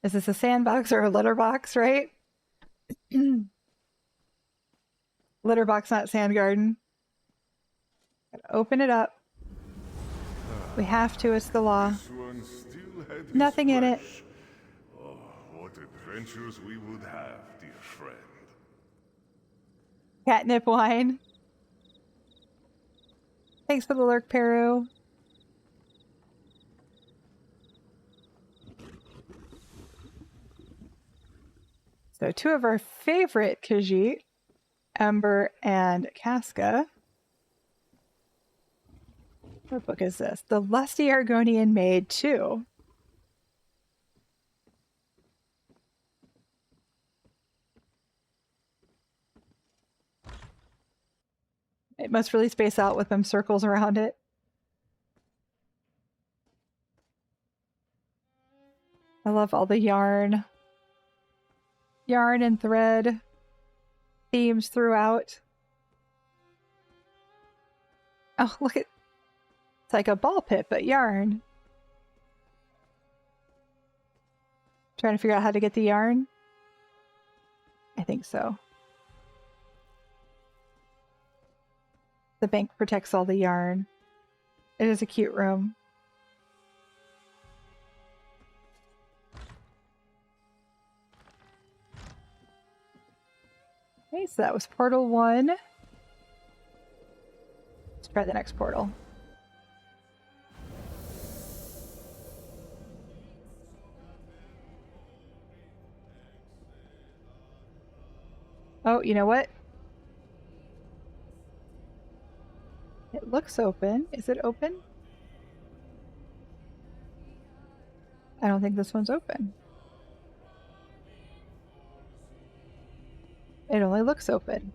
Is this a sandbox or a litter box, right? Litter box, not sand garden. Gotta open it up. We have to, it's the law. Nothing in it. Oh, what adventures we would have, dear friend. Catnip wine. Thanks for the lurk, Peru. So 2 of our favorite Khajiit, Ember and Casca. What book is this? The Lusty Argonian Maid 2. It must really space out with them circles around it. I love all the yarn. Yarn and thread themes throughout. Oh, look at... It's like a ball pit, but yarn. Trying to figure out how to get the yarn? I think so. The bank protects all the yarn. It is a cute room. Okay, so that was portal 1. Let's try the next portal. Oh, you know what? It looks open. Is it open? I don't think this one's open. It only looks open.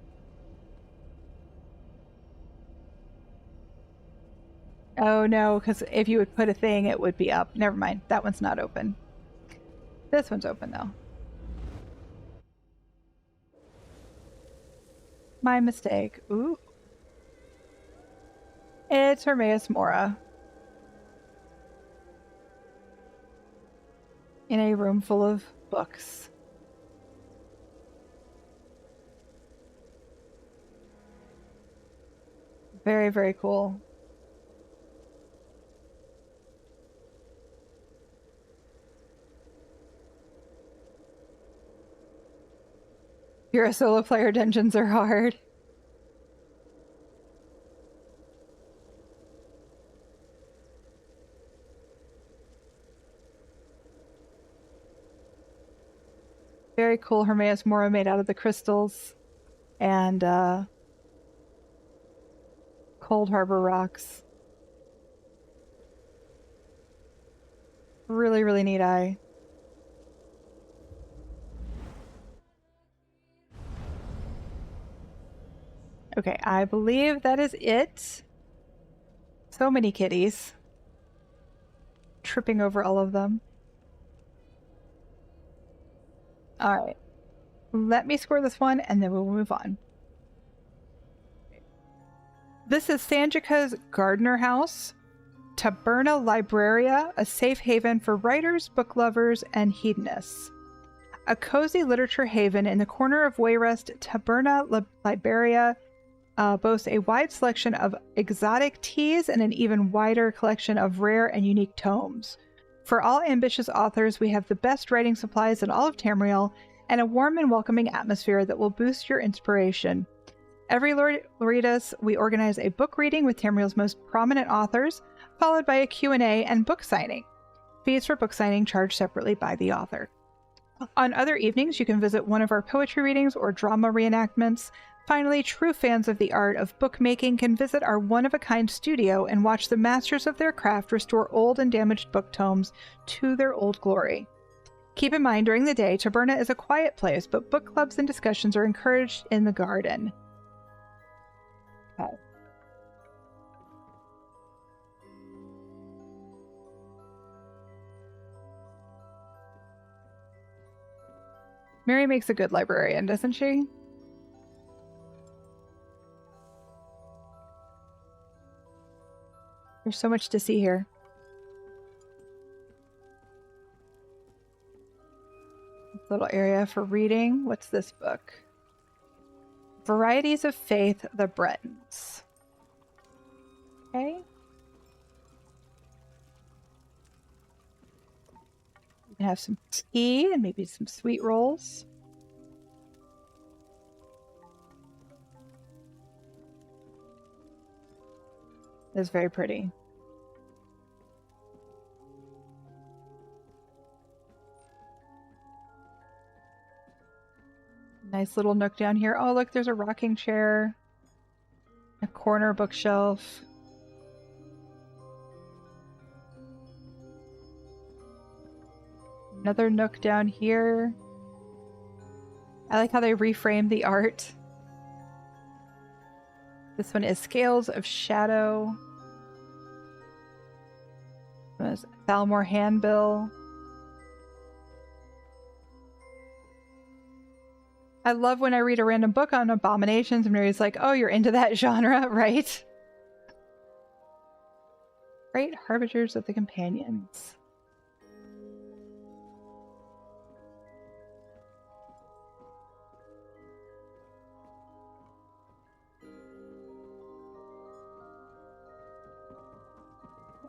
Oh no, because if you would put a thing, it would be up. Never mind. That one's not open. This one's open though. My mistake. Ooh. It's Hermaeus Mora. In a room full of books. Very, very cool. If you're a solo player, dungeons are hard. Very cool Hermaeus Mora made out of the crystals and Cold Harbor rocks. Really, really neat eye. Okay, I believe that is it. So many kitties. Tripping over all of them. Alright. Let me score this one and then we'll move on. This is Sanjica's Gardner House. Taberna Libraria, a safe haven for writers, book lovers, and hedonists. A cozy literature haven in the corner of Wayrest, Taberna Libraria boasts a wide selection of exotic teas and an even wider collection of rare and unique tomes. For all ambitious authors, we have the best writing supplies in all of Tamriel and a warm and welcoming atmosphere that will boost your inspiration. Every Loritas, we organize a book reading with Tamriel's most prominent authors, followed by a Q&A and book signing. Fees for book signing charged separately by the author. On other evenings, you can visit one of our poetry readings or drama reenactments. Finally, true fans of the art of bookmaking can visit our one-of-a-kind studio and watch the masters of their craft restore old and damaged book tomes to their old glory. Keep in mind, during the day, Taberna is a quiet place, but book clubs and discussions are encouraged in the garden. Okay. Mary makes a good librarian, doesn't she? There's so much to see here. Little area for reading. What's this book? Varieties of Faith, the Bretons. Okay. We can have some tea and maybe some sweet rolls. It's very pretty. Nice little nook down here. Oh, look, there's a rocking chair. A corner bookshelf. Another nook down here. I like how they reframed the art. This one is Scales of Shadow. This is Thalmor Handbill. I love when I read a random book on abominations and Mary's like, oh, you're into that genre, right? Great Harbingers of the Companions.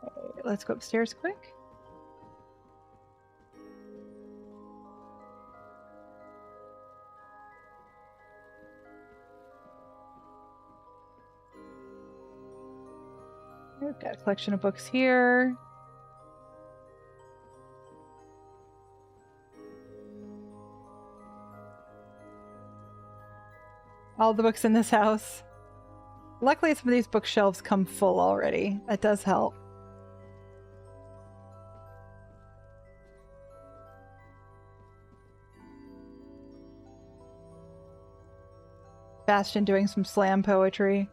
Okay, let's go upstairs quick. We've got a collection of books here. All the books in this house. Luckily, some of these bookshelves come full already. That does help. Bastion doing some slam poetry.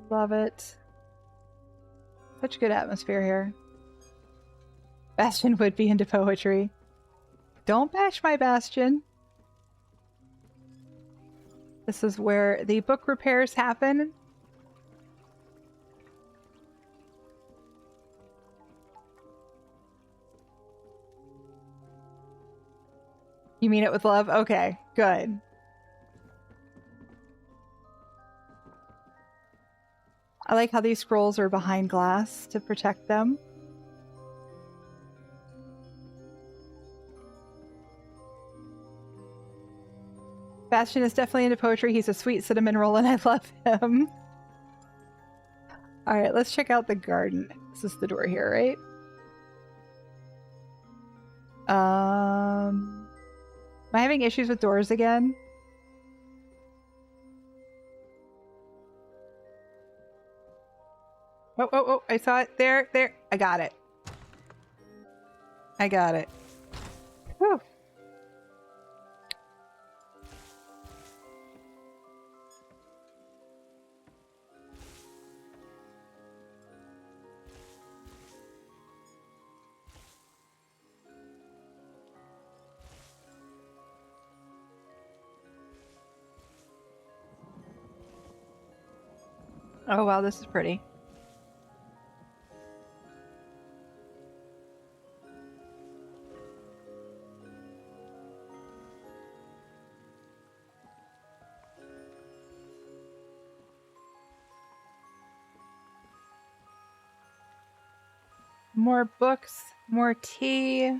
Love it. Such a good atmosphere here. Bastion would be into poetry. Don't bash my Bastion. This is where the book repairs happen. You mean it with love? Okay, good. I like how these scrolls are behind glass to protect them. Bastion is definitely into poetry. He's a sweet cinnamon roll and I love him. Alright, let's check out the garden. This is the door here, right? Am I having issues with doors again? Oh, I saw it. There. I got it. Whew. Oh wow, this is pretty. More books, more tea.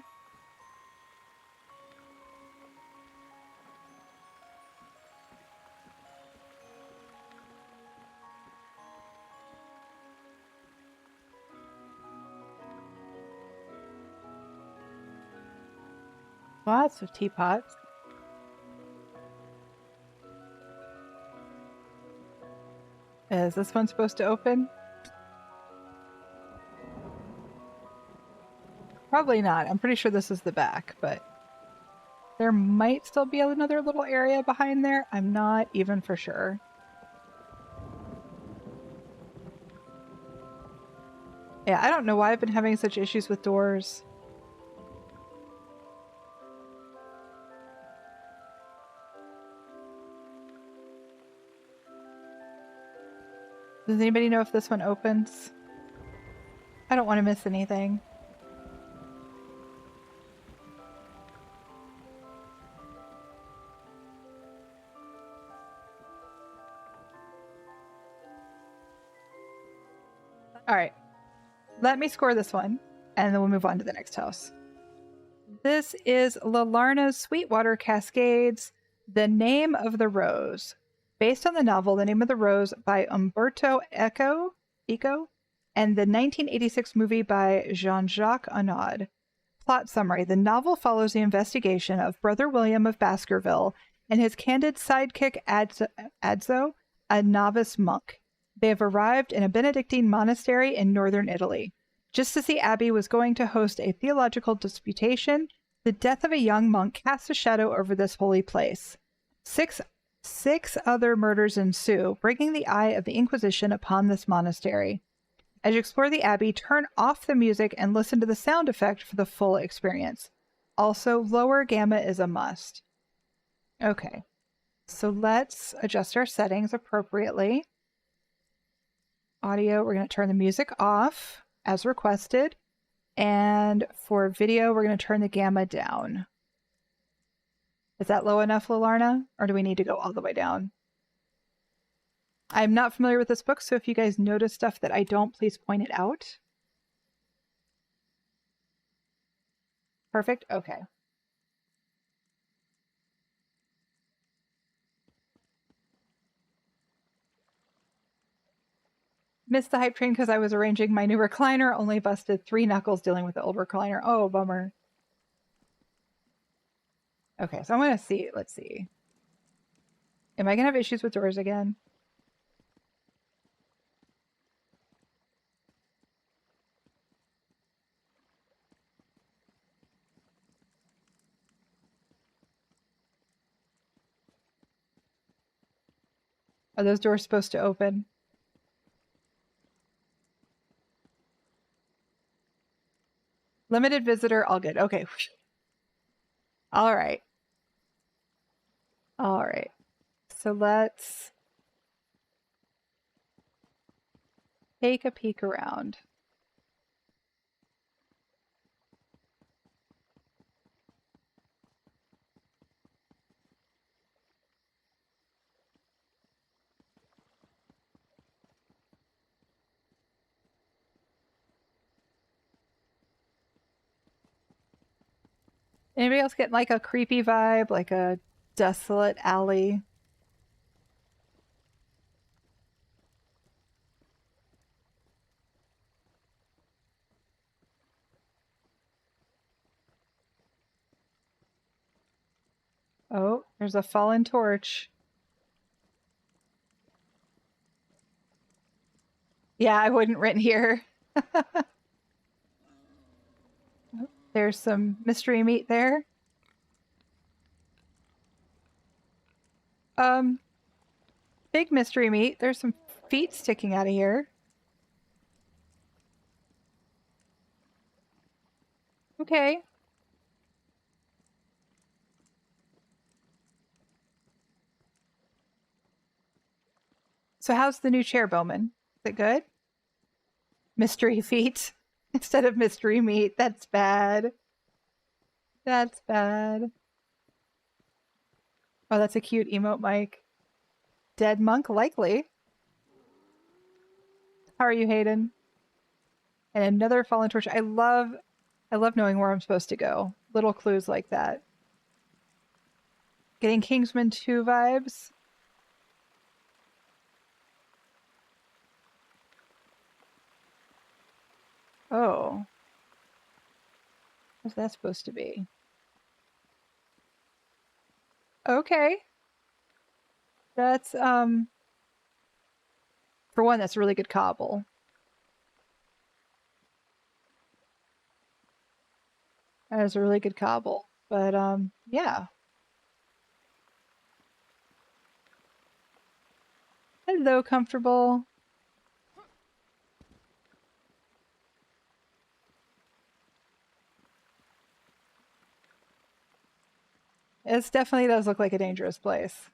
Lots of teapots. Is this one supposed to open? Probably not. I'm pretty sure this is the back, but there might still be another little area behind there. I'm not even for sure. Yeah, I don't know why I've been having such issues with doors. Does anybody know if this one opens? I don't want to miss anything. Alright. Let me score this one, and then we'll move on to the next house. This is Lilarna's Sweetwater Cascades, The Name of the Rose. Based on the novel The Name of the Rose by Umberto Eco, and the 1986 movie by Jean-Jacques Annaud. Plot summary. The novel follows the investigation of Brother William of Baskerville and his candid sidekick Adzo, a novice monk. They have arrived in a Benedictine monastery in northern Italy. Just as the abbey was going to host a theological disputation, the death of a young monk casts a shadow over this holy place. Six other murders ensue, bringing the eye of the Inquisition upon this monastery. As you explore the abbey, turn off the music and listen to the sound effect for the full experience. Also, lower gamma is a must. Okay, so let's adjust our settings appropriately. Audio, we're going to turn the music off as requested. And for video, we're going to turn the gamma down. Is that low enough, Lilarna? Or do we need to go all the way down? I'm not familiar with this book, so if you guys notice stuff that I don't, please point it out. Perfect. Okay. Missed the hype train because I was arranging my new recliner. Only busted 3 knuckles dealing with the old recliner. Oh, bummer. Okay, so I'm going to see. Let's see. Am I going to have issues with doors again? Are those doors supposed to open? Limited visitor, all good. Okay. All right. All right. So let's take a peek around. Anybody else get like a creepy vibe, like a desolate alley? Oh, there's a fallen torch. Yeah, I wouldn't rent here. There's some mystery meat there. Big mystery meat. There's some feet sticking out of here. Okay. So how's the new chair, Bowman? Is it good? Mystery feet instead of mystery meat. That's bad. That's bad. Oh, that's a cute emote, Mike. Dead monk, likely. How are you, Hayden? And another fallen torch. I love knowing where I'm supposed to go. Little clues like that. Getting Kingsman 2 vibes. Oh. What's that supposed to be? Okay. That's, for one, that's a really good cobble. That is a really good cobble. But, yeah. Hello, comfortable. It definitely does look like a dangerous place.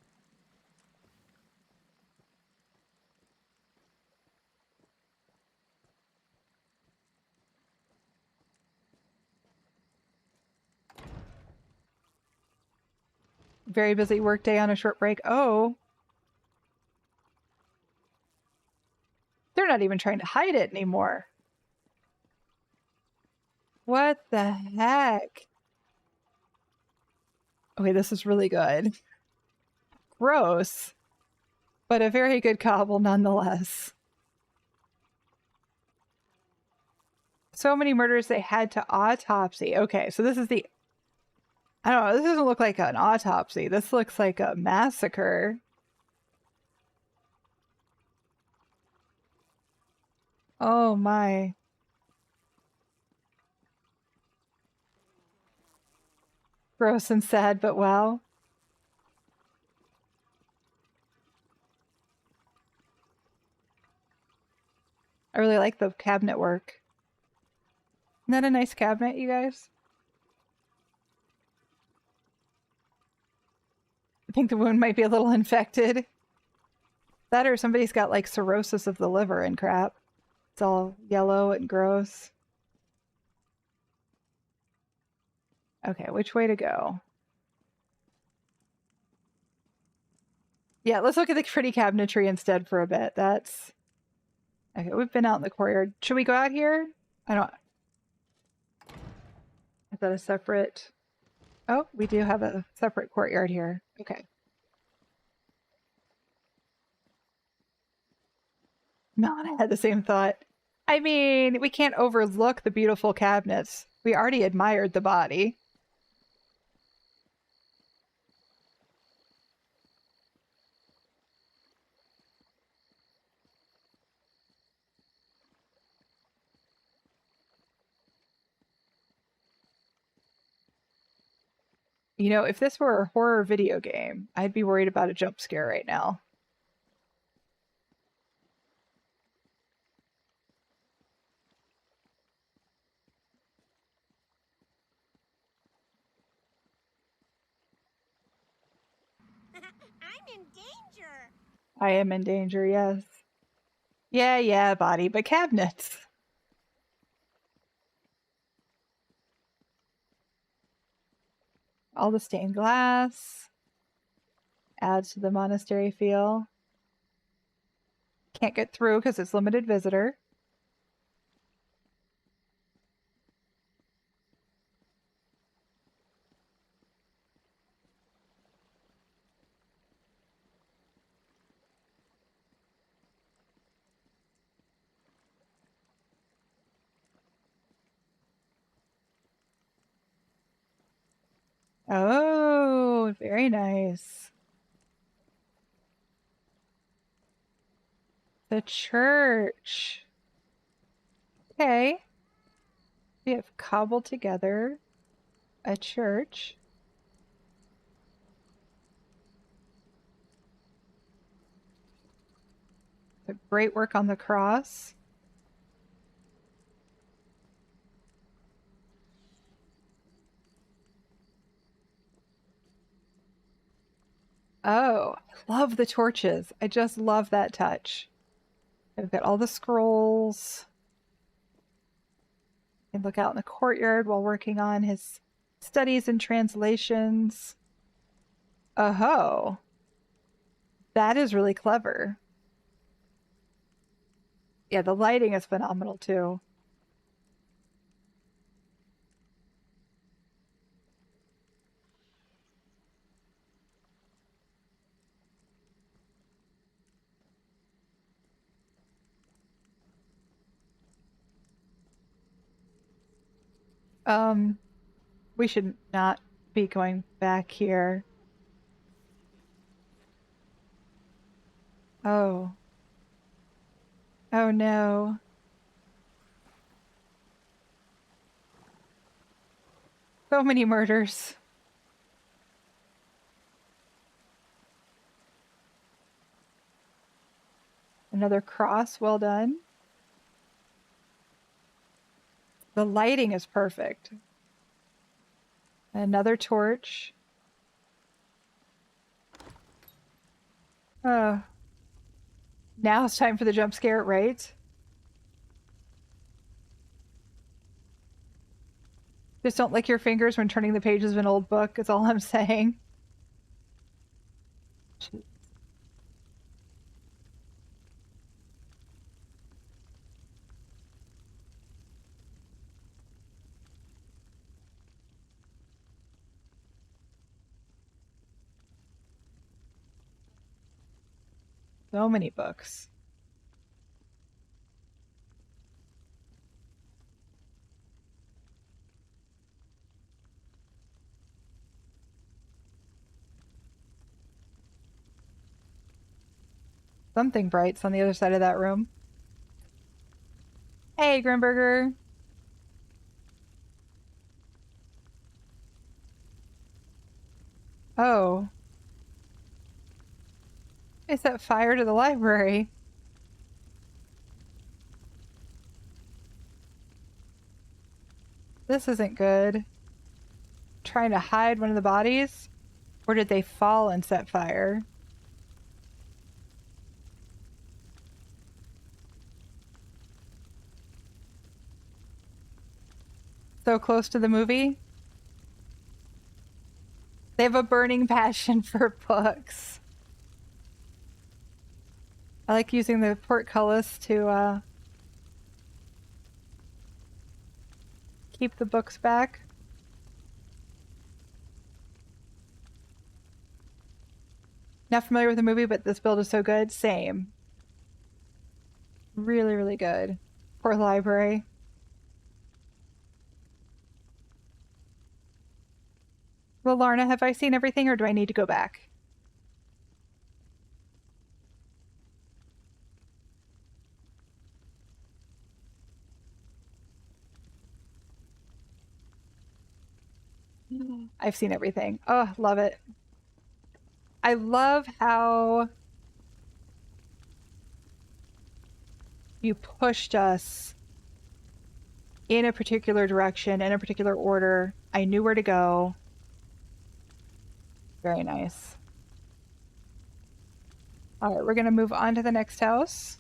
Very busy workday on a short break. Oh. They're not even trying to hide it anymore. What the heck? Okay, this is really good. Gross. But a very good cobble nonetheless. So many murders they had to autopsy. Okay, so this is the... I don't know, this doesn't look like an autopsy. This looks like a massacre. Oh my. Gross and sad, but wow. I really like the cabinet work. Isn't that a nice cabinet, you guys? I think the wound might be a little infected. That or somebody's got like cirrhosis of the liver and crap. It's all yellow and gross. Okay, which way to go? Yeah, let's look at the pretty cabinetry instead for a bit. That's... Okay, we've been out in the courtyard. Should we go out here? I don't... Is that a separate... Oh, we do have a separate courtyard here. Okay. Melon had the same thought. I mean, we can't overlook the beautiful cabinets. We already admired the body. You know, if this were a horror video game, I'd be worried about a jump scare right now. I'm in danger. I am in danger, yes. Yeah, body, but cabinets. All the stained glass adds to the monastery feel. Can't get through because it's limited visitor. Oh, very nice. The church. Okay. We have cobbled together a church. Great work on the cross. Oh, I love the torches. I just love that touch. I've got all the scrolls. And look out in the courtyard while working on his studies and translations. Oh, that is really clever. Yeah, the lighting is phenomenal too. We should not be going back here. Oh. Oh no. So many murders. Another cross, well done. The lighting is perfect. Another torch. Oh. Now it's time for the jump scare, right? Just don't lick your fingers when turning the pages of an old book, is all I'm saying. So many books. Something bright's on the other side of that room. Hey, Grimberger. Oh. They set fire to the library. This isn't good. Trying to hide one of the bodies? Or did they fall and set fire? So close to the movie? They have a burning passion for books. I like using the portcullis to keep the books back. Not familiar with the movie, but this build is so good. Same. Really, really good. Poor library. Lilarna, have I seen everything or do I need to go back? I've seen everything. Oh, love it. I love how you pushed us in a particular direction, in a particular order. I knew where to go. Very nice. All right, we're going to move on to the next house.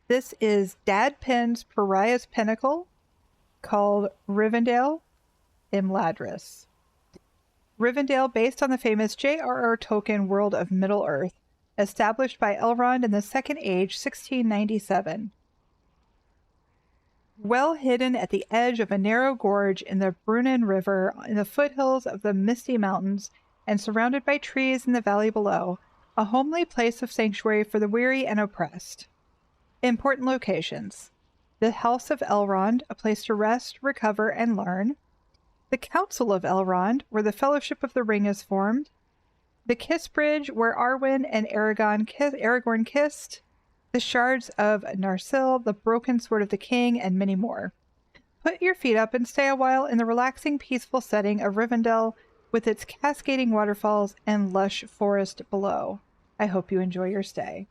This is Dad Pin's Pariah's Pinnacle, called Rivendell, Imladris. Rivendell, based on the famous J.R.R. Tolkien world of Middle-earth, established by Elrond in the Second Age, 1697. Well hidden at the edge of a narrow gorge in the Brunnen River, in the foothills of the Misty Mountains, and surrounded by trees in the valley below, a homely place of sanctuary for the weary and oppressed. Important locations: the House of Elrond, a place to rest, recover, and learn; the Council of Elrond, where the Fellowship of the Ring is formed; the Kiss Bridge, where Arwen and Aragorn kissed; the Shards of Narsil, the Broken Sword of the King, and many more. Put your feet up and stay a while in the relaxing, peaceful setting of Rivendell, with its cascading waterfalls and lush forest below. I hope you enjoy your stay.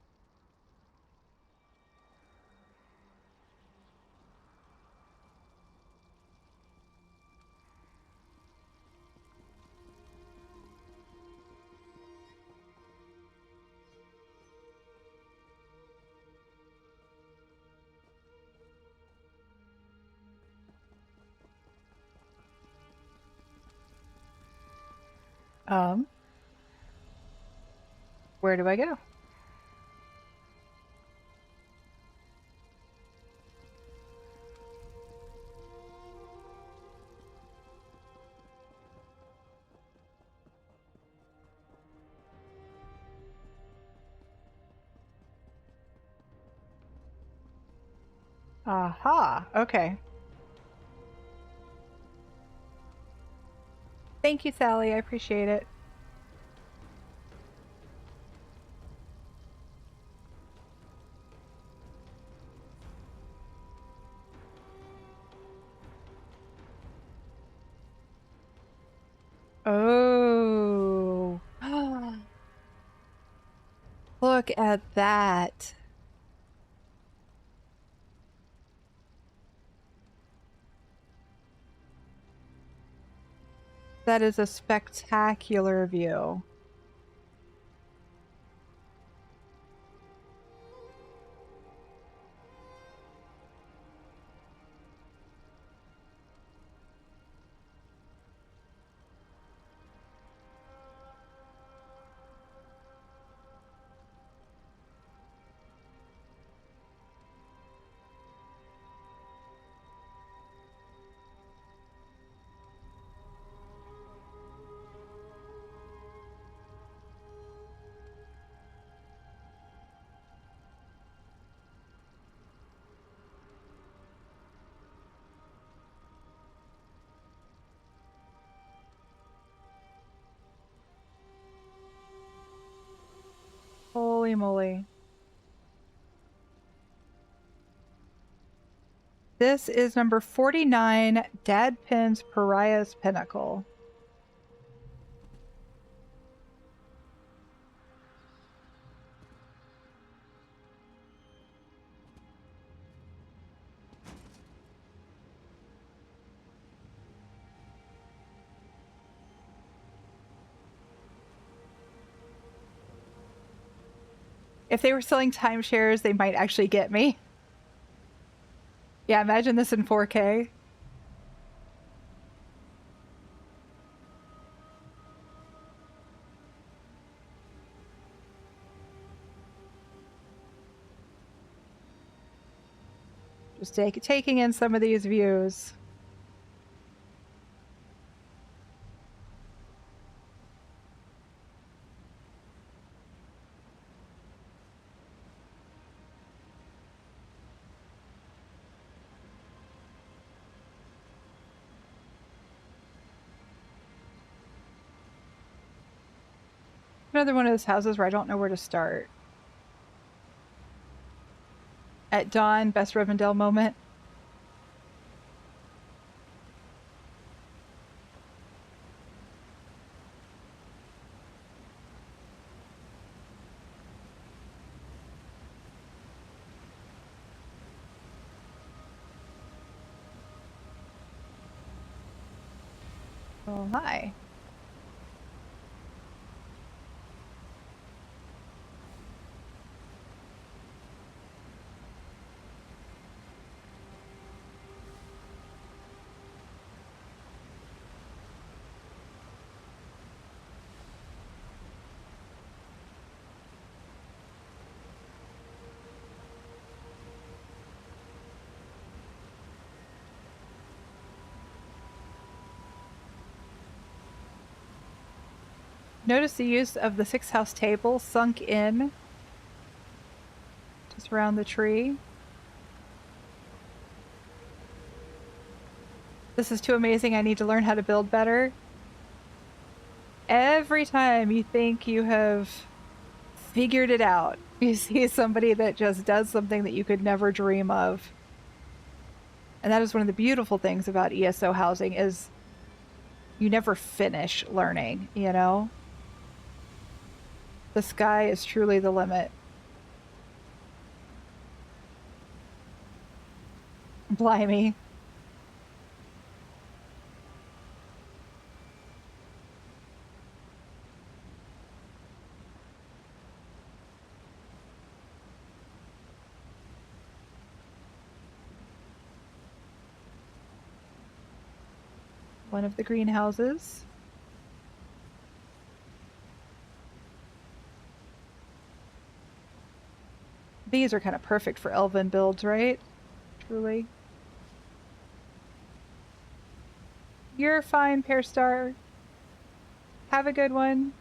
Where do I go? Aha, okay. Thank you, Sally. I appreciate it. Oh. Look at that. That is a spectacular view. Holy moly. This is number 49, Dad Pin's Pariah's Pinnacle. If they were selling timeshares, they might actually get me. Yeah, imagine this in 4K. Just taking in some of these views. another one of those houses where I don't know where to start. At dawn, best Rivendell moment. Oh, hi. Notice the use of the 6-house table sunk in just around the tree. This is too amazing. I need to learn how to build better. Every time you think you have figured it out, you see somebody that just does something that you could never dream of. And that is one of the beautiful things about ESO housing is you never finish learning, you know? The sky is truly the limit. Blimey. One of the greenhouses. These are kind of perfect for elven builds, right? Truly. You're fine, Pear Star. Have a good one.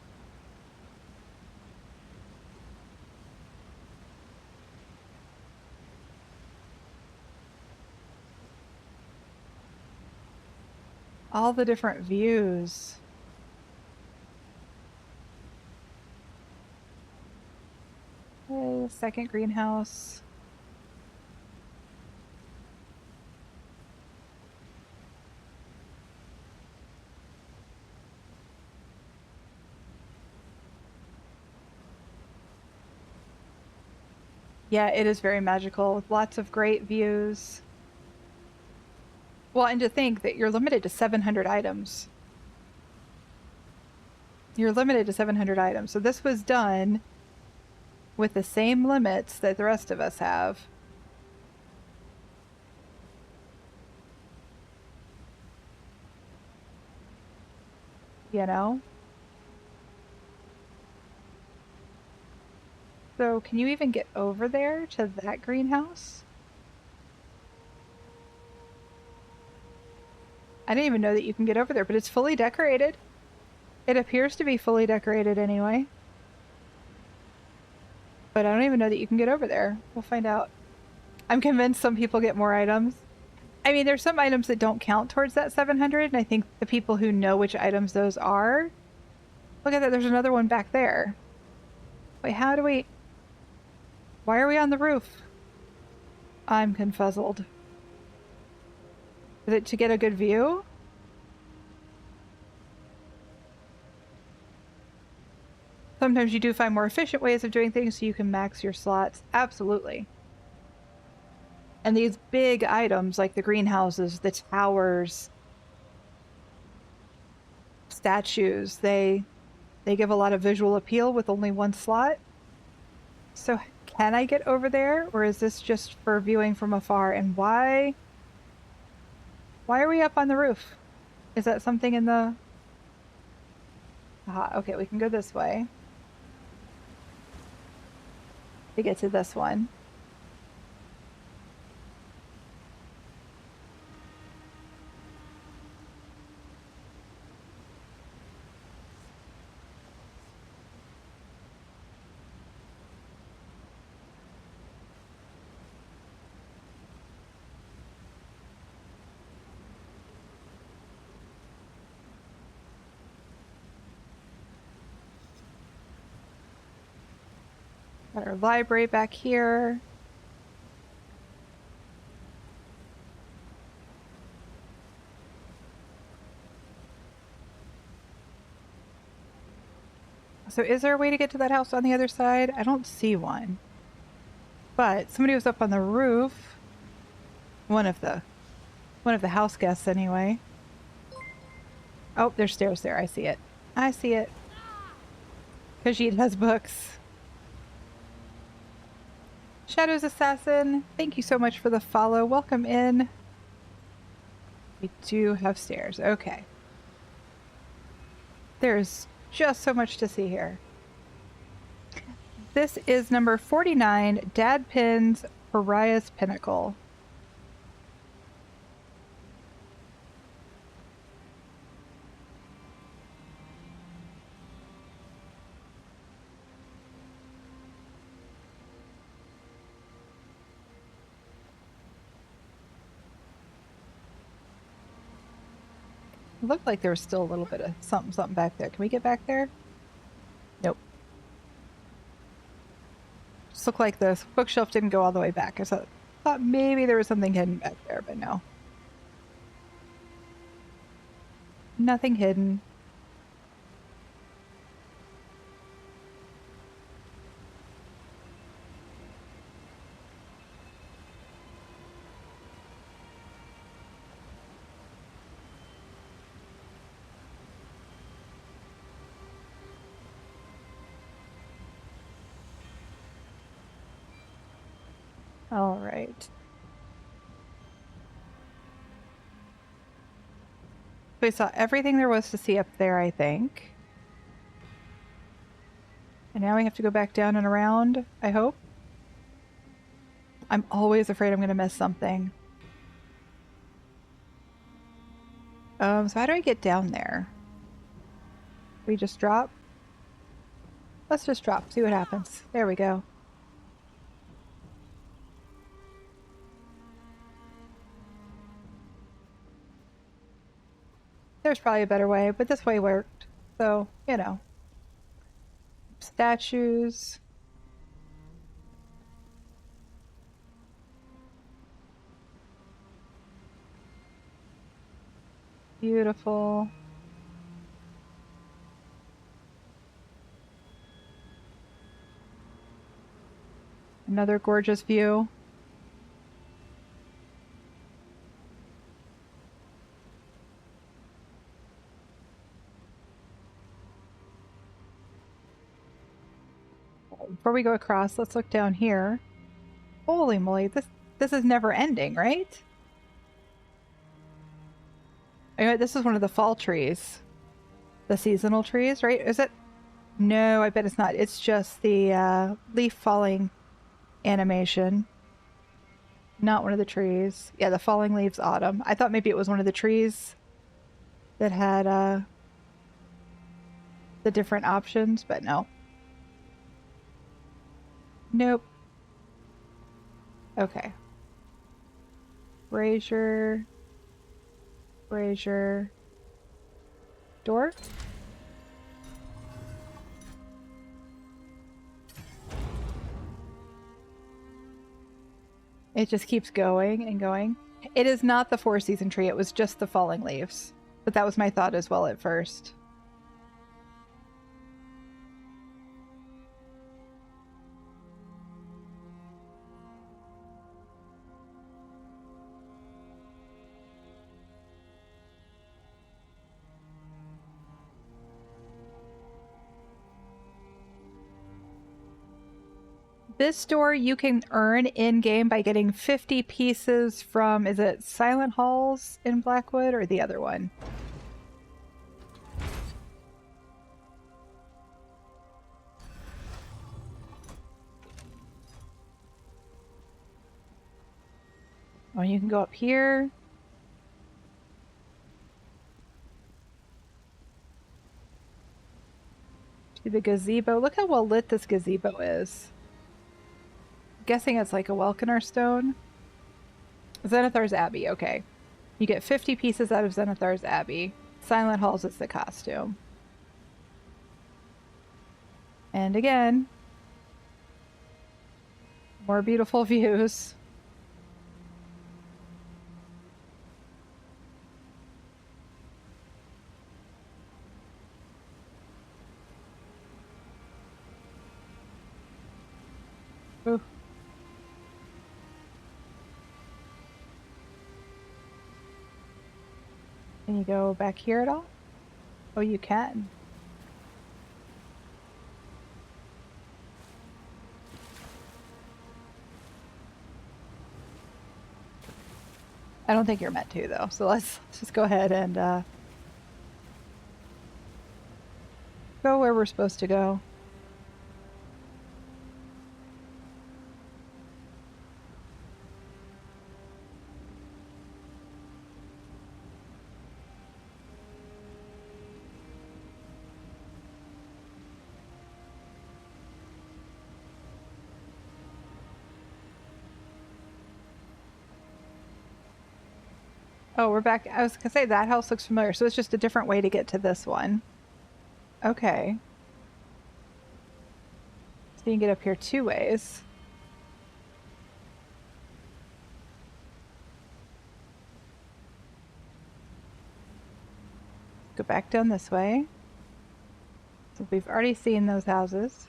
All the different views. Okay, second greenhouse. Yeah, it is very magical with lots of great views. Well, and to think that you're limited to 700 items. You're limited to 700 items. So this was done with the same limits that the rest of us have. You know? So can you even get over there to that greenhouse? I didn't even know that you can get over there, but it's fully decorated. It appears to be fully decorated anyway. But I don't even know that you can get over there. We'll find out. I'm convinced some people get more items. I mean, there's some items that don't count towards that 700, and I think the people who know which items those are... Look at that, there's another one back there. Wait, how do we... Why are we on the roof? I'm confuzzled. Is it to get a good view? Sometimes you do find more efficient ways of doing things so you can max your slots. Absolutely. And these big items like the greenhouses, the towers, statues, they give a lot of visual appeal with only one slot. So can I get over there, or is this just for viewing from afar? And why are we up on the roof? Is that something in the... Aha, okay, we can go this way to get to this one. Got our library back here. So is there a way to get to that house on the other side? I don't see one. But somebody was up on the roof. One of the house guests anyway. Oh, there's stairs there. I see it. I see it. Khajiit has books. Shadows Assassin, thank you so much for the follow. Welcome in. We do have stairs. Okay. There's just so much to see here. This is number 49, Dad Pin's Pariah's Pinnacle. It looked like there was still a little bit of something back there. Can we get back there? Nope. Just looked like the bookshelf didn't go all the way back. I thought maybe there was something hidden back there, but no. Nothing hidden. All right. We saw everything there was to see up there, I think. And now we have to go back down and around, I hope. I'm always afraid I'm going to miss something. So how do I get down there? We just drop? Let's just drop, see what happens. There we go. There's probably a better way, but this way worked. So, you know. Statues. Beautiful. Another gorgeous view. Before we go across, let's look down here. Holy moly, this is never ending, right? Anyway, this is one of the fall trees. The seasonal trees, right? Is it? No, I bet it's not. It's just the leaf falling animation. Not one of the trees. Yeah, the falling leaves autumn. I thought maybe it was one of the trees that had the different options, but no. Nope. Okay. Brazier. Brazier. Door? It just keeps going and going. It is not the four-season tree. It was just the falling leaves. But that was my thought as well at first. This door you can earn in-game by getting 50 pieces from, is it Silent Halls in Blackwood or the other one? Oh, you can go up here. To the gazebo. Look how well lit this gazebo is. Guessing it's like a Welkener stone. Zenithar's Abbey, okay. You get 50 pieces out of Zenithar's Abbey. Silent Halls is the costume. And again, More beautiful views. Ooh. Can you go back here at all? Oh, you can. I don't think you're meant to, though. So let's just go ahead and go where we're supposed to go. Oh, we're back. I was gonna say that house looks familiar, so it's just a different way to get to this one. Okay. So you can get up here 2 ways. Go back down this way. So we've already seen those houses.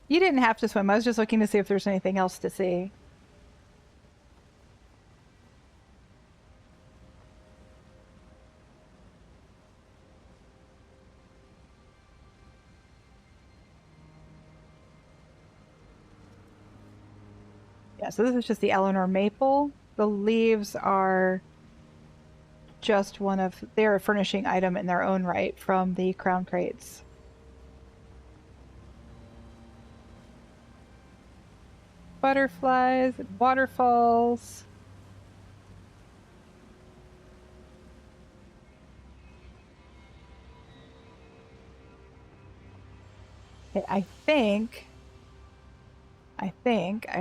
You didn't have to swim. I was just looking to see if there's anything else to see. Yeah, so this is just the Eleanor maple. The leaves are just one of... They're a furnishing item in their own right from the crown crates. Butterflies and waterfalls. Okay, I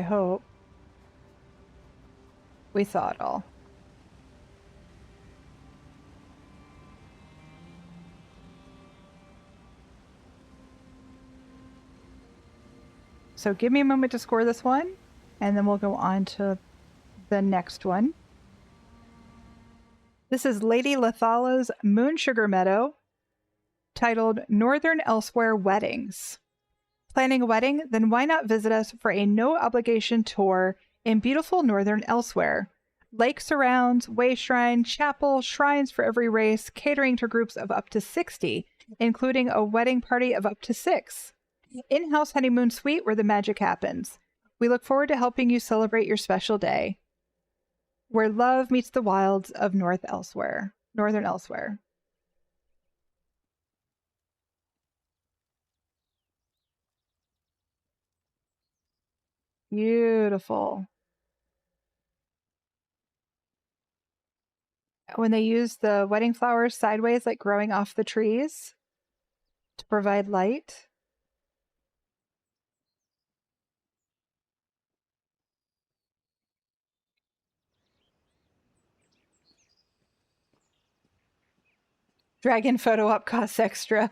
hope we saw it all. So give me a moment to score this one, and then we'll go on to the next one. This is Lady Lethala's Moon Sugar Meadow, titled Northern Elsweyr Weddings. Planning a wedding? Then why not visit us for a no-obligation tour in beautiful northern Elsweyr? Lake surrounds, way shrine, chapel, shrines for every race, catering to groups of up to 60, including a wedding party of up to 6. In-house honeymoon suite where the magic happens. We look forward to helping you celebrate your special day. Where love meets the wilds of Northern Elsweyr. Beautiful. When they use the wedding flowers sideways, like growing off the trees to provide light. Dragon photo op costs extra.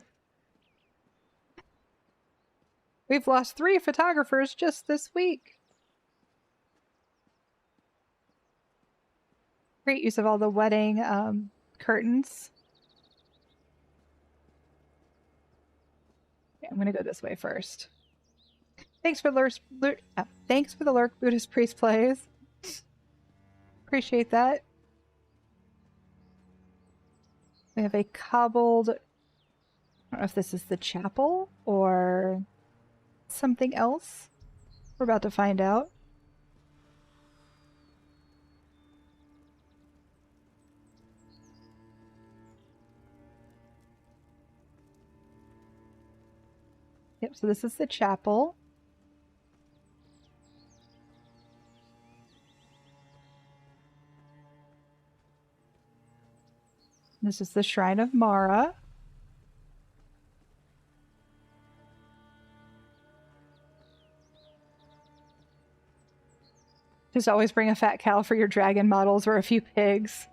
We've lost 3 photographers just this week. Great use of all the wedding curtains. Okay, I'm going to go this way first. Thanks for the lurk, Buddhist Priest plays. Appreciate that. We have a cobbled... I don't know if this is the chapel or something else. We're about to find out. Yep, so this is the chapel. This is the Shrine of Mara. Just always bring a fat cow for your dragon models or a few pigs.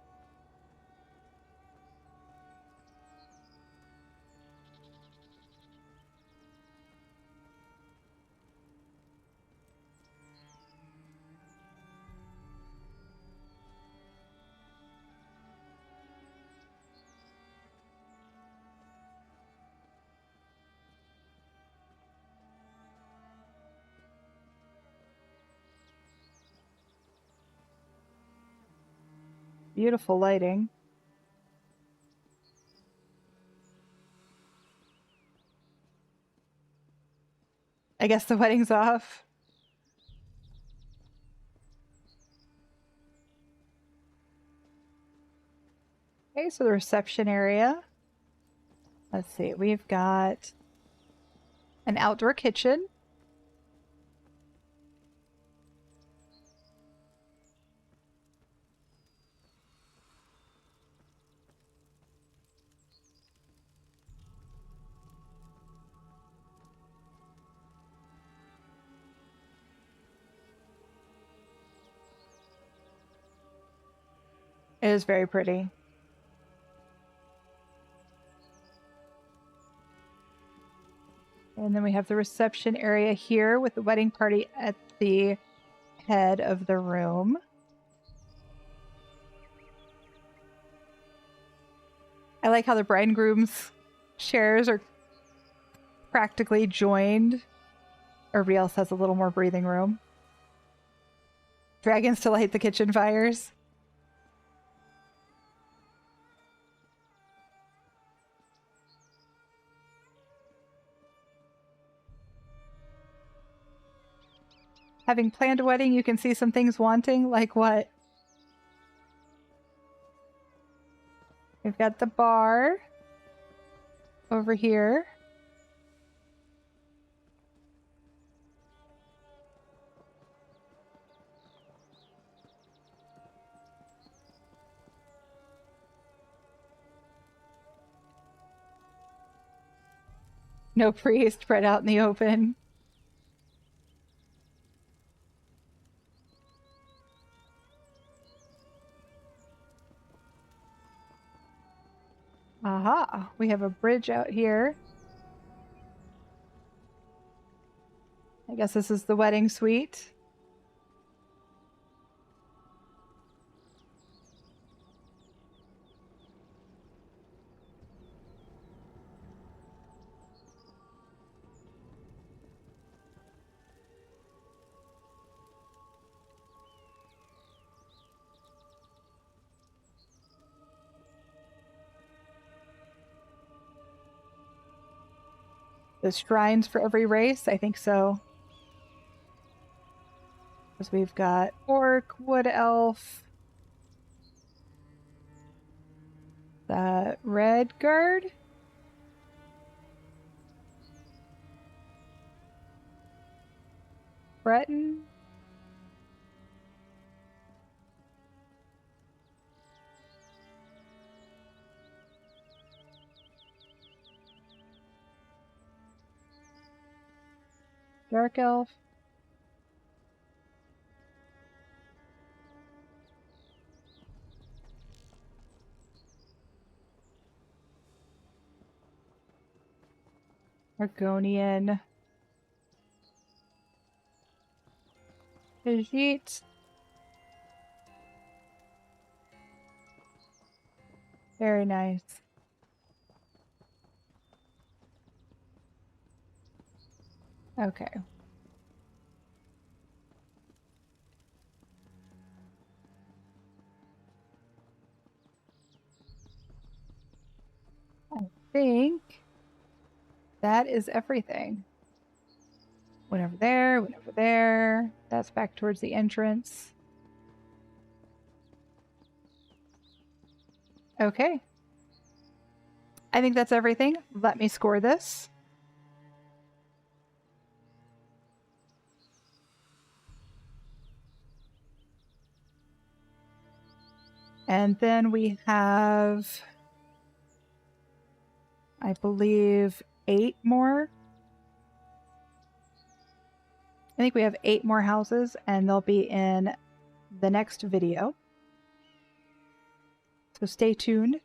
Beautiful lighting. I guess the wedding's off. Okay, so the reception area. Let's see, we've got an outdoor kitchen. It is very pretty. And then we have the reception area here with the wedding party at the head of the room. I like how the bride and groom's chairs are practically joined. Everybody else has a little more breathing room. Dragons to light the kitchen fires. Having planned a wedding, you can see some things wanting, like what? We've got the bar over here. No priest spread out in the open. Aha, we have a bridge out here. I guess this is the wedding suite. The shrines for every race? I think so. Because we've got orc, wood elf, the red guard, Breton, dark elf, Argonian, Psijic, very nice. Okay. I think that is everything. Went over there, went over there. That's back towards the entrance. Okay. I think that's everything. Let me score this. And then we have, I believe, 8 more. I think we have 8 more houses, and they'll be in the next video. So stay tuned